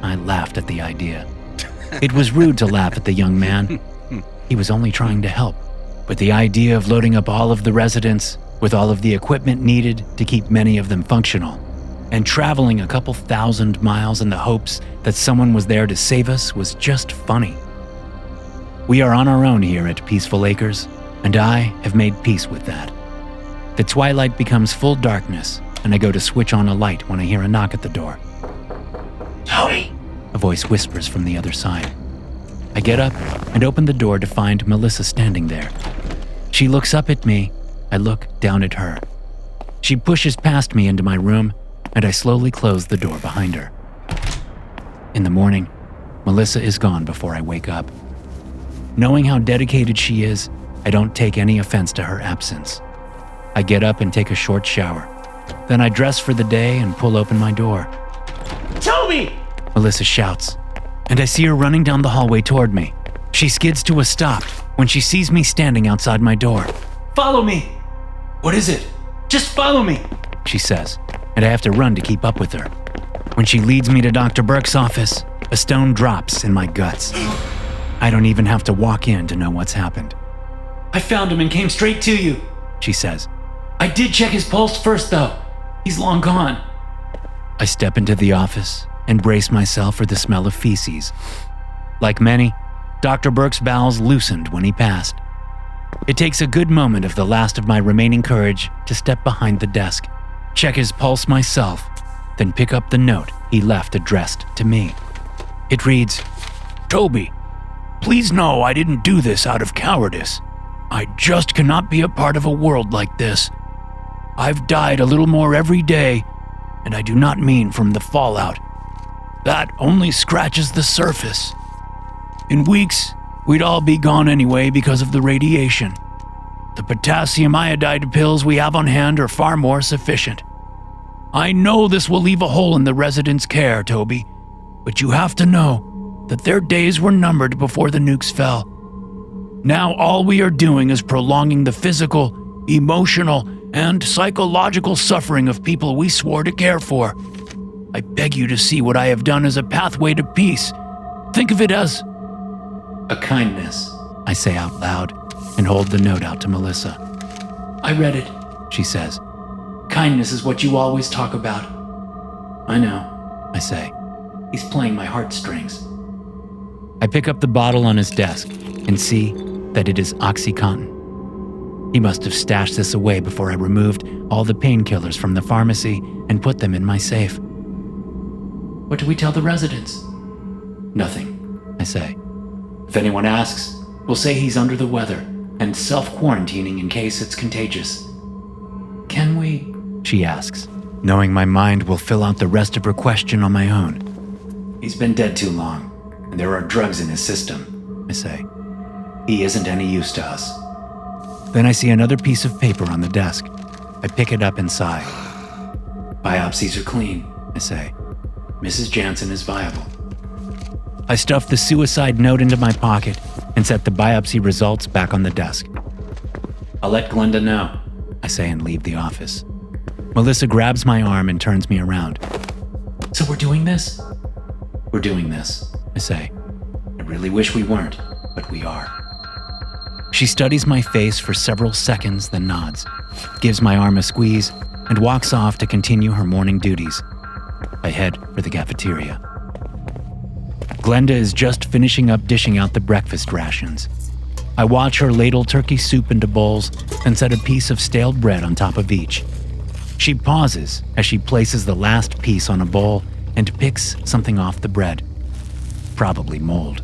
I laughed at the idea. It was rude to laugh at the young man. He was only trying to help. But the idea of loading up all of the residents with all of the equipment needed to keep many of them functional, and traveling a couple thousand miles in the hopes that someone was there to save us was just funny. We are on our own here at Peaceful Acres, and I have made peace with that. The twilight becomes full darkness, and I go to switch on a light when I hear a knock at the door. Toby! A voice whispers from the other side. I get up and open the door to find Melissa standing there. She looks up at me. I look down at her. She pushes past me into my room, and I slowly close the door behind her. In the morning, Melissa is gone before I wake up. Knowing how dedicated she is, I don't take any offense to her absence. I get up and take a short shower. Then I dress for the day and pull open my door. Toby! Melissa shouts, and I see her running down the hallway toward me. She skids to a stop when she sees me standing outside my door. Follow me! What is it? Just follow me! She says, and I have to run to keep up with her. When she leads me to Dr. Burke's office, a stone drops in my guts. I don't even have to walk in to know what's happened. I found him and came straight to you, she says. I did check his pulse first, though. He's long gone. I step into the office and brace myself for the smell of feces. Like many, Dr. Burke's bowels loosened when he passed. It takes a good moment of the last of my remaining courage to step behind the desk, check his pulse myself, then pick up the note he left addressed to me. It reads, Toby, please know I didn't do this out of cowardice. I just cannot be a part of a world like this. I've died a little more every day, and I do not mean from the fallout. That only scratches the surface. In weeks, we'd all be gone anyway because of the radiation. The potassium iodide pills we have on hand are far more sufficient. I know this will leave a hole in the residents' care, Toby, but you have to know that their days were numbered before the nukes fell. Now all we are doing is prolonging the physical, emotional, and psychological suffering of people we swore to care for. I beg you to see what I have done as a pathway to peace. Think of it as a kindness, I say out loud and hold the note out to Melissa. I read it, she says. Kindness is what you always talk about. I know, I say. He's playing my heartstrings. I pick up the bottle on his desk and see that it is OxyContin. He must have stashed this away before I removed all the painkillers from the pharmacy and put them in my safe. What do we tell the residents? Nothing, I say. If anyone asks, we'll say he's under the weather and self-quarantining in case it's contagious. Can we? She asks, knowing my mind will fill out the rest of her question on my own. He's been dead too long, and there are drugs in his system, I say. He isn't any use to us. Then I see another piece of paper on the desk. I pick it up and sigh. Biopsies are clean, I say. Mrs. Jansen is viable. I stuff the suicide note into my pocket and set the biopsy results back on the desk. I'll let Glenda know, I say and leave the office. Melissa grabs my arm and turns me around. So we're doing this? We're doing this, I say. I really wish we weren't, but we are. She studies my face for several seconds, then nods, gives my arm a squeeze, and walks off to continue her morning duties. I head for the cafeteria. Glenda is just finishing up dishing out the breakfast rations. I watch her ladle turkey soup into bowls and set a piece of stale bread on top of each. She pauses as she places the last piece on a bowl and picks something off the bread. Probably mold.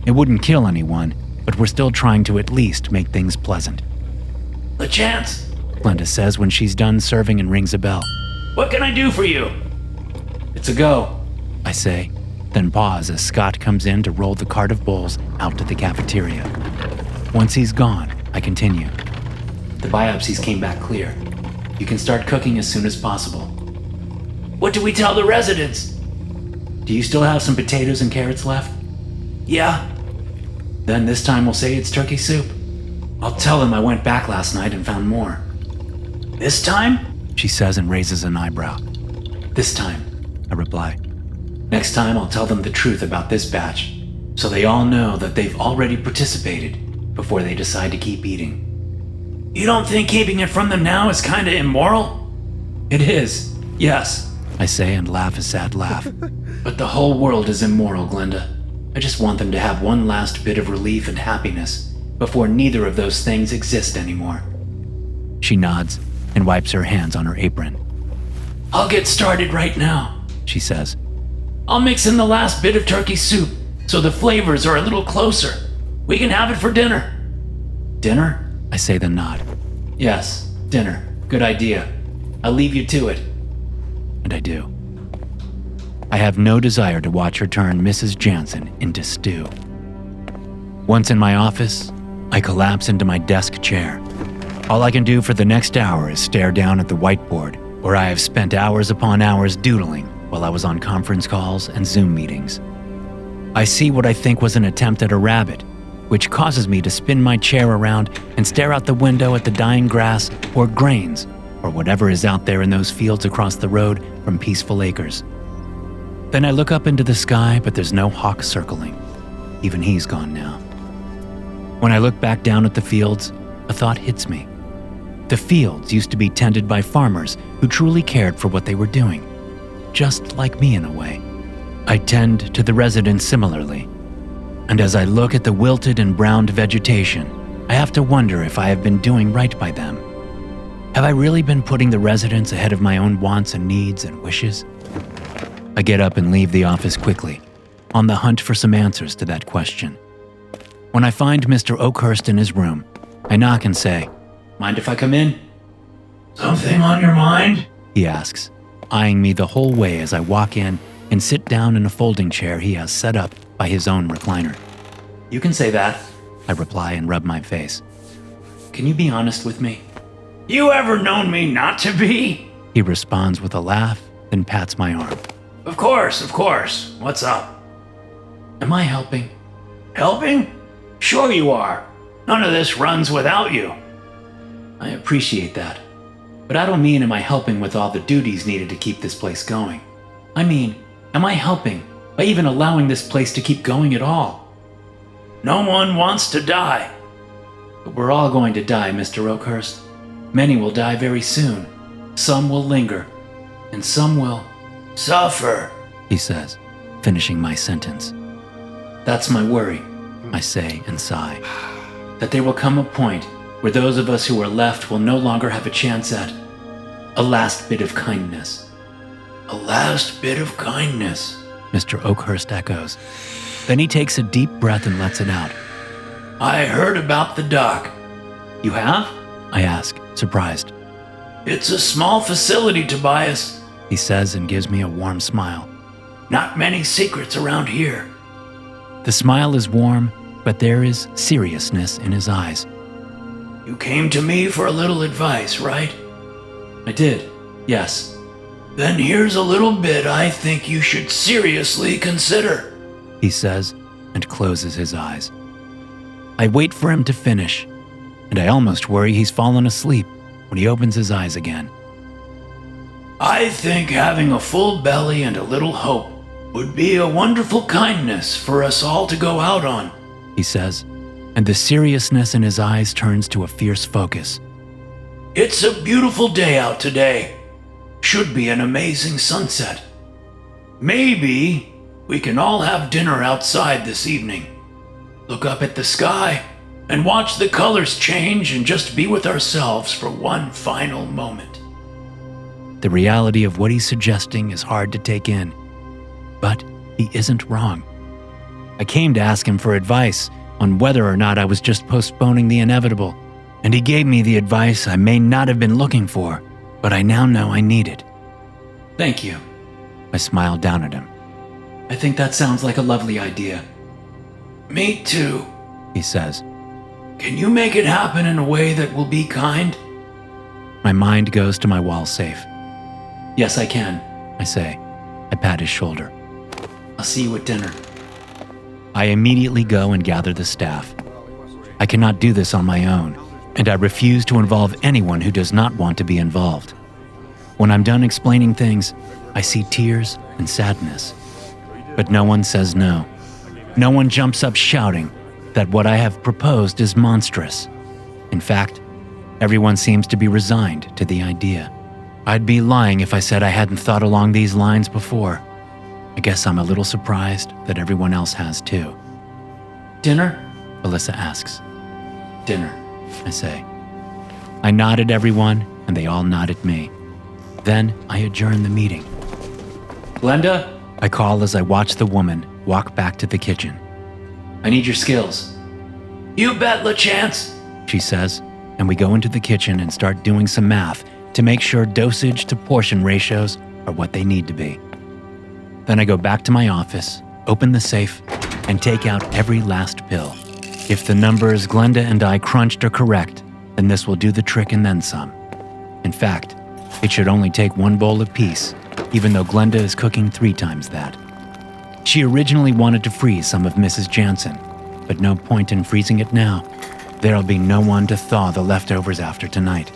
It wouldn't kill anyone, but we're still trying to at least make things pleasant. LeChance, Glenda says when she's done serving and rings a bell. what can I do for you? It's a go, I say, then pause as Scott comes in to roll the cart of bowls out to the cafeteria. Once he's gone, I continue. The biopsies came back clear. You can start cooking as soon as possible. What do we tell the residents? Do you still have some potatoes and carrots left? Yeah. Then this time we'll say it's turkey soup. I'll tell them I went back last night and found more. This time? She says and raises an eyebrow. This time, I reply. Next time I'll tell them the truth about this batch, so they all know that they've already participated before they decide to keep eating. You don't think keeping it from them now is kinda immoral? It is, yes, I say and laugh a sad laugh. but the whole world is immoral, Glenda. I just want them to have one last bit of relief and happiness before neither of those things exist anymore. She nods and wipes her hands on her apron. I'll get started right now, She says. I'll mix in the last bit of turkey soup so the flavors are a little closer. We can have it for dinner. Dinner? I say then nod. Yes, dinner. Good idea. I'll leave you to it. And I do. I have no desire to watch her turn Mrs. Jansen into stew. Once in my office, I collapse into my desk chair. All I can do for the next hour is stare down at the whiteboard, where I have spent hours upon hours doodling while I was on conference calls and Zoom meetings. I see what I think was an attempt at a rabbit, which causes me to spin my chair around and stare out the window at the dying grass or grains, or whatever is out there in those fields across the road from Peaceful Acres. Then I look up into the sky, but there's no hawk circling. Even he's gone now. When I look back down at the fields, a thought hits me. The fields used to be tended by farmers who truly cared for what they were doing, just like me in a way. I tend to the residents similarly. And as I look at the wilted and browned vegetation, I have to wonder if I have been doing right by them. Have I really been putting the residents ahead of my own wants and needs and wishes? I get up and leave the office quickly, on the hunt for some answers to that question. When I find Mr. Oakhurst in his room, I knock and say, Mind if I come in? Something on your mind? He asks, eyeing me the whole way as I walk in and sit down in a folding chair he has set up by his own recliner. You can say that, I reply and rub my face. Can you be honest with me? You ever known me not to be? He responds with a laugh, then pats my arm. Of course. What's up? Am I helping? Helping? Sure you are. None of this runs without you. I appreciate that. But I don't mean am I helping with all the duties needed to keep this place going. I mean, am I helping by even allowing this place to keep going at all? No one wants to die. But we're all going to die, Mr. Oakhurst. Many will die very soon. Some will linger. And some will suffer, he says, finishing my sentence. That's my worry, I say and sigh. that there will come a point where those of us who are left will no longer have a chance at a last bit of kindness. A last bit of kindness, Mr. Oakhurst echoes. Then he takes a deep breath and lets it out. I heard about the dock. You have? I ask, surprised. It's a small facility, Tobias. He says and gives me a warm smile. Not many secrets around here. The smile is warm, but there is seriousness in his eyes. You came to me for a little advice, right? I did, yes. Then here's a little bit I think you should seriously consider, he says and closes his eyes. I wait for him to finish, and I almost worry he's fallen asleep when he opens his eyes again. I think having a full belly and a little hope would be a wonderful kindness for us all to go out on, he says, and the seriousness in his eyes turns to a fierce focus. It's a beautiful day out today. Should be an amazing sunset. Maybe we can all have dinner outside this evening. Look up at the sky and watch the colors change and just be with ourselves for one final moment. The reality of what he's suggesting is hard to take in, but he isn't wrong. I came to ask him for advice on whether or not I was just postponing the inevitable, and he gave me the advice I may not have been looking for, but I now know I needed. Thank you. I smiled down at him. I think that sounds like a lovely idea. Me too. He says. Can you make it happen in a way that will be kind? My mind goes to my wall safe. Yes, I can. I say. I pat his shoulder. I'll see you at dinner. I immediately go and gather the staff. I cannot do this on my own, and I refuse to involve anyone who does not want to be involved. When I'm done explaining things, I see tears and sadness. But no one says no. No one jumps up shouting that what I have proposed is monstrous. In fact, everyone seems to be resigned to the idea. I'd be lying if I said I hadn't thought along these lines before. I guess I'm a little surprised that everyone else has too. Dinner? Alyssa asks. Dinner, I say. I nod at everyone, and they all nod at me. Then I adjourn the meeting. Glenda? I call as I watch the woman walk back to the kitchen. I need your skills. You bet, LeChance. She says, and we go into the kitchen and start doing some math to make sure dosage to portion ratios are what they need to be. Then I go back to my office, open the safe, and take out every last pill. If the numbers Glenda and I crunched are correct, then this will do the trick and then some. In fact, it should only take one bowl apiece, even though Glenda is cooking 3 times that. She originally wanted to freeze some of Mrs. Jansen, but no point in freezing it now. There'll be no one to thaw the leftovers after tonight.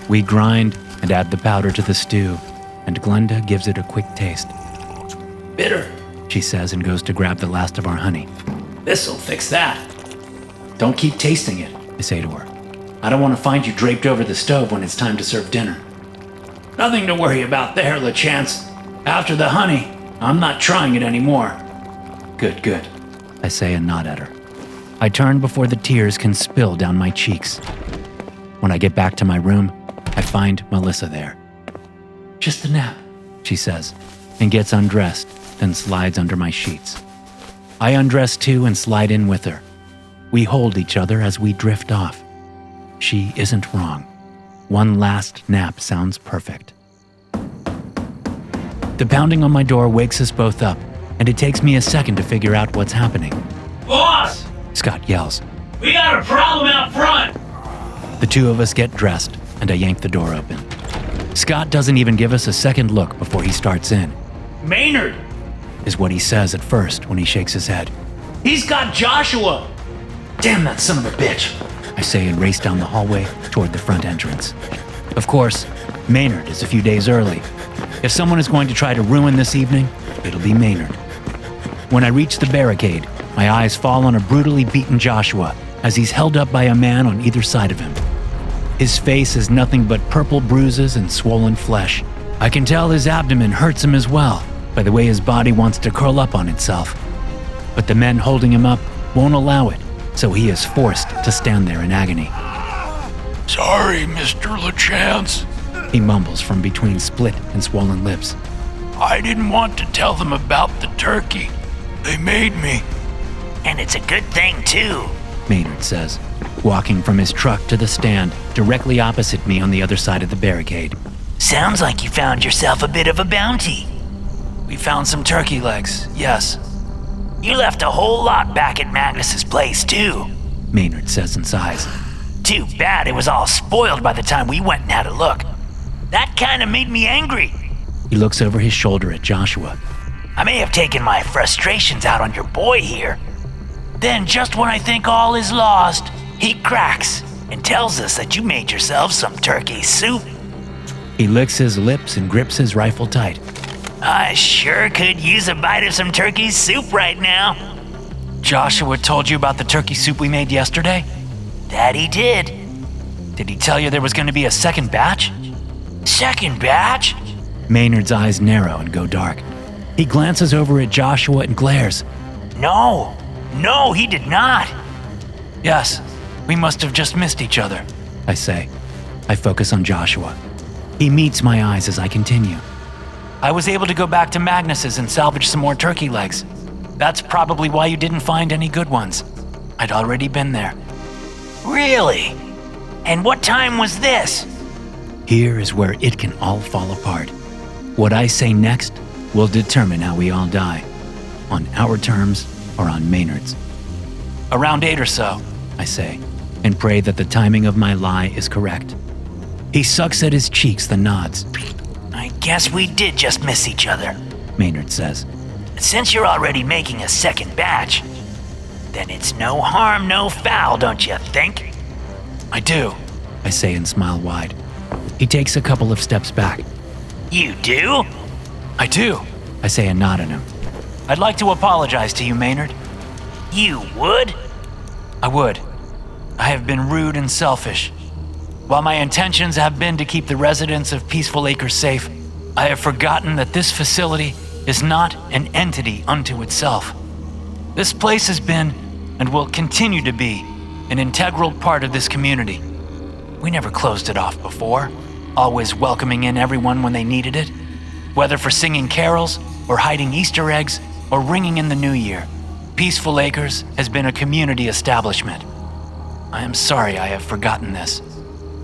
We grind and add the powder to the stew, and Glenda gives it a quick taste. Bitter. She says and goes to grab the last of our honey. This'll fix that. Don't keep tasting it. I say to her. I don't want to find you draped over the stove when it's time to serve dinner. Nothing to worry about there, LeChance. After the honey, I'm not trying it anymore. Good. I say and nod at her. I turn before the tears can spill down my cheeks. When I get back to my room, I find Melissa there. Just a nap, she says, and gets undressed, then slides under my sheets. I undress too and slide in with her. We hold each other as we drift off. She isn't wrong. One last nap sounds perfect. The pounding on my door wakes us both up, and it takes me a second to figure out what's happening. Boss! Scott yells. We got a problem out front! The two of us get dressed, and I yank the door open. Scott doesn't even give us a second look before he starts in, Maynard! is what he says at first when he shakes his head. He's got Joshua! Damn that son of a bitch. I say and race down the hallway toward the front entrance. Of course, Maynard is a few days early. If someone is going to try to ruin this evening, it'll be Maynard. When I reach the barricade, my eyes fall on a brutally beaten Joshua as he's held up by a man on either side of him. His face is nothing but purple bruises and swollen flesh. I can tell his abdomen hurts him as well by the way his body wants to curl up on itself. But the men holding him up won't allow it, so he is forced to stand there in agony. Sorry, Mr. LeChance. He mumbles from between split and swollen lips. I didn't want to tell them about the turkey. They made me. And it's a good thing, too. Maynard says, walking from his truck to the stand directly opposite me on the other side of the barricade. Sounds like you found yourself a bit of a bounty. We found some turkey legs, yes. You left a whole lot back at Magnus's place, too. Maynard says and sighs. Too bad it was all spoiled by the time we went and had a look. That kinda made me angry. He looks over his shoulder at Joshua. I may have taken my frustrations out on your boy here. Then just when I think all is lost, he cracks and tells us that you made yourself some turkey soup. He licks his lips and grips his rifle tight. I sure could use a bite of some turkey soup right now. Joshua told you about the turkey soup we made yesterday? That he did. Did he tell you there was going to be a second batch? Second batch? Maynard's eyes narrow and go dark. He glances over at Joshua and glares. No, he did not. Yes, we must have just missed each other. I say. I focus on Joshua. He meets my eyes as I continue. I was able to go back to Magnus's and salvage some more turkey legs. That's probably why you didn't find any good ones. I'd already been there. Really? And what time was this? Here is where it can all fall apart. What I say next will determine how we all die. On our terms or on Maynard's. Around 8 or so. I say, and pray that the timing of my lie is correct. He sucks at his cheeks, then nods. I guess we did just miss each other. Maynard says. Since you're already making a second batch, then it's no harm, no foul, don't you think? I do. I say and smile wide. He takes a couple of steps back. You do? I do. I say and nod at him. I'd like to apologize to you, Maynard. You would? I would. I have been rude and selfish. While my intentions have been to keep the residents of Peaceful Acres safe, I have forgotten that this facility is not an entity unto itself. This place has been, and will continue to be, an integral part of this community. We never closed it off before, always welcoming in everyone when they needed it, whether for singing carols, or hiding Easter eggs, or ringing in the New Year. Peaceful Acres has been a community establishment. I am sorry I have forgotten this.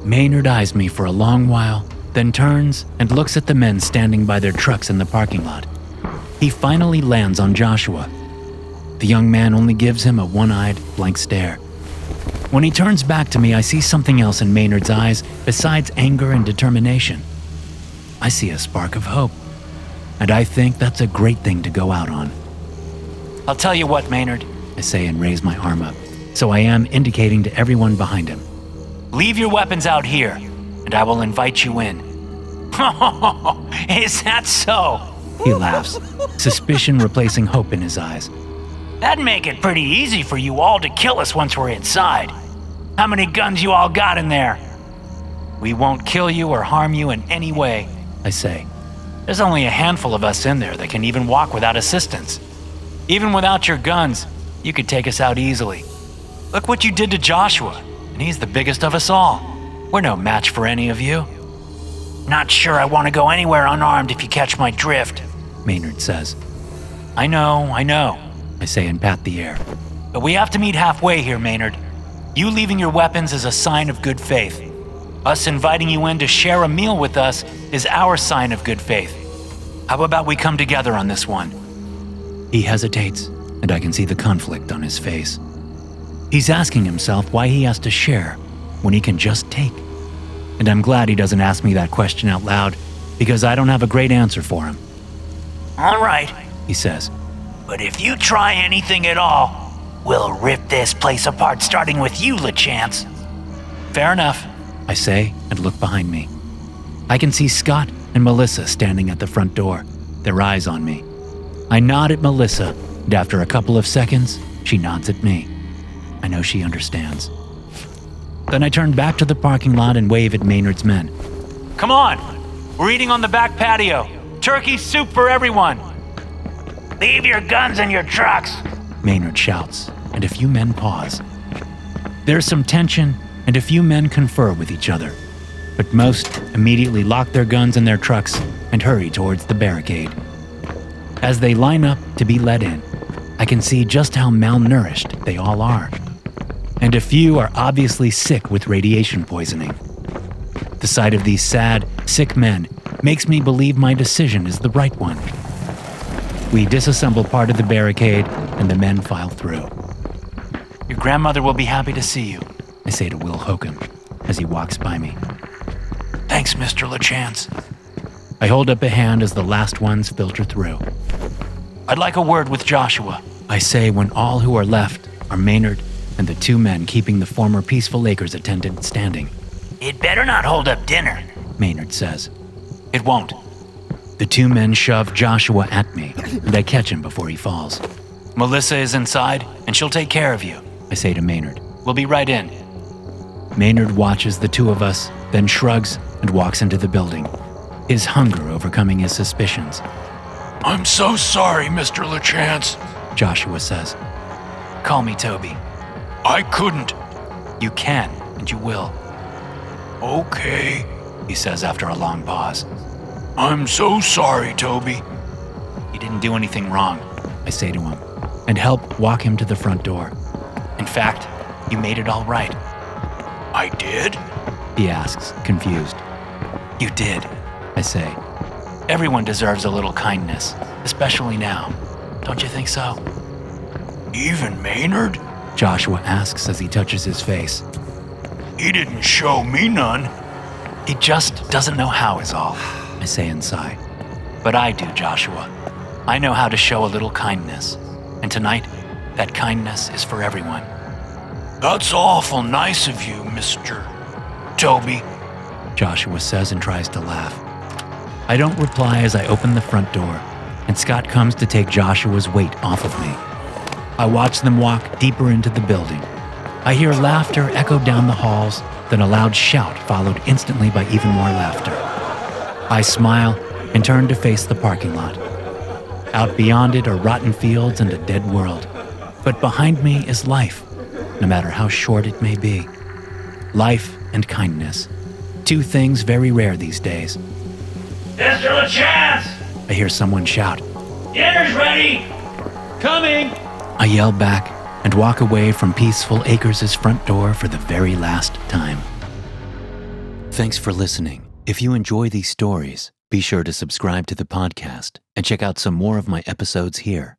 Maynard eyes me for a long while, then turns and looks at the men standing by their trucks in the parking lot. He finally lands on Joshua. The young man only gives him a one-eyed, blank stare. When he turns back to me, I see something else in Maynard's eyes besides anger and determination. I see a spark of hope, and I think that's a great thing to go out on. I'll tell you what, Maynard. I say and raise my arm up, so I am indicating to everyone behind him. Leave your weapons out here, and I will invite you in. Is that so? He laughs, suspicion replacing hope in his eyes. That'd make it pretty easy for you all to kill us once we're inside. How many guns you all got in there? We won't kill you or harm you in any way, I say. There's only a handful of us in there that can even walk without assistance. Even without your guns, you could take us out easily. Look what you did to Joshua, and he's the biggest of us all. We're no match for any of you. Not sure I want to go anywhere unarmed if you catch my drift, Maynard says. I know, I say and pat the air. but we have to meet halfway here, Maynard. You leaving your weapons is a sign of good faith. Us inviting you in to share a meal with us is our sign of good faith. How about we come together on this one? He hesitates, and I can see the conflict on his face. He's asking himself why he has to share when he can just take. And I'm glad he doesn't ask me that question out loud, because I don't have a great answer for him. All right, He says. but if you try anything at all, we'll rip this place apart starting with you, LeChance. Fair enough. I say and look behind me. I can see Scott and Melissa standing at the front door, their eyes on me. I nod at Melissa, and after a couple of seconds, she nods at me. I know she understands. Then I turn back to the parking lot and wave at Maynard's men. Come on! We're eating on the back patio. Turkey soup for everyone! Leave your guns in your trucks. Maynard shouts, and a few men pause. There's some tension, and a few men confer with each other, but most immediately lock their guns in their trucks and hurry towards the barricade. As they line up to be let in, I can see just how malnourished they all are, and a few are obviously sick with radiation poisoning. The sight of these sad, sick men makes me believe my decision is the right one. We disassemble part of the barricade, and the men file through. Your grandmother will be happy to see you. I say to Will Hokum as he walks by me. Thanks, Mr. LeChance. I hold up a hand as the last ones filter through. I'd like a word with Joshua. I say when all who are left are Maynard and the two men keeping the former Peaceful Acres attendant standing. It better not hold up dinner. Maynard says. It won't. The two men shove Joshua at me, and I catch him before he falls. Melissa is inside, and she'll take care of you. I say to Maynard. We'll be right in. Maynard watches the two of us, then shrugs and walks into the building, his hunger overcoming his suspicions. I'm so sorry, Mr. LeChance. Joshua says. Call me Toby. I couldn't. You can, and you will, Okay. he says after a long pause. I'm so sorry, Toby. You didn't do anything wrong. I say to him. and help walk him to the front door. In fact, you made it all right. I did? He asks, confused. You did. I say. Everyone deserves a little kindness, especially now. Don't you think so? Even Maynard? Joshua asks as he touches his face. He didn't show me none. He just doesn't know how is all. I say inside. But I do, Joshua. I know how to show a little kindness. And tonight, that kindness is for everyone. That's awful nice of you, Mr. Toby. Joshua says and tries to laugh. I don't reply as I open the front door, and Scott comes to take Joshua's weight off of me. I watch them walk deeper into the building. I hear laughter echo down the halls, then a loud shout followed instantly by even more laughter. I smile and turn to face the parking lot. Out beyond it are rotten fields and a dead world. But behind me is life, no matter how short it may be. Life and kindness. Two things very rare these days. Mr. LeChance! I hear someone shout. Dinner's ready! Coming! I yell back and walk away from Peaceful Acres' front door for the very last time. Thanks for listening. If you enjoy these stories, be sure to subscribe to the podcast and check out some more of my episodes here.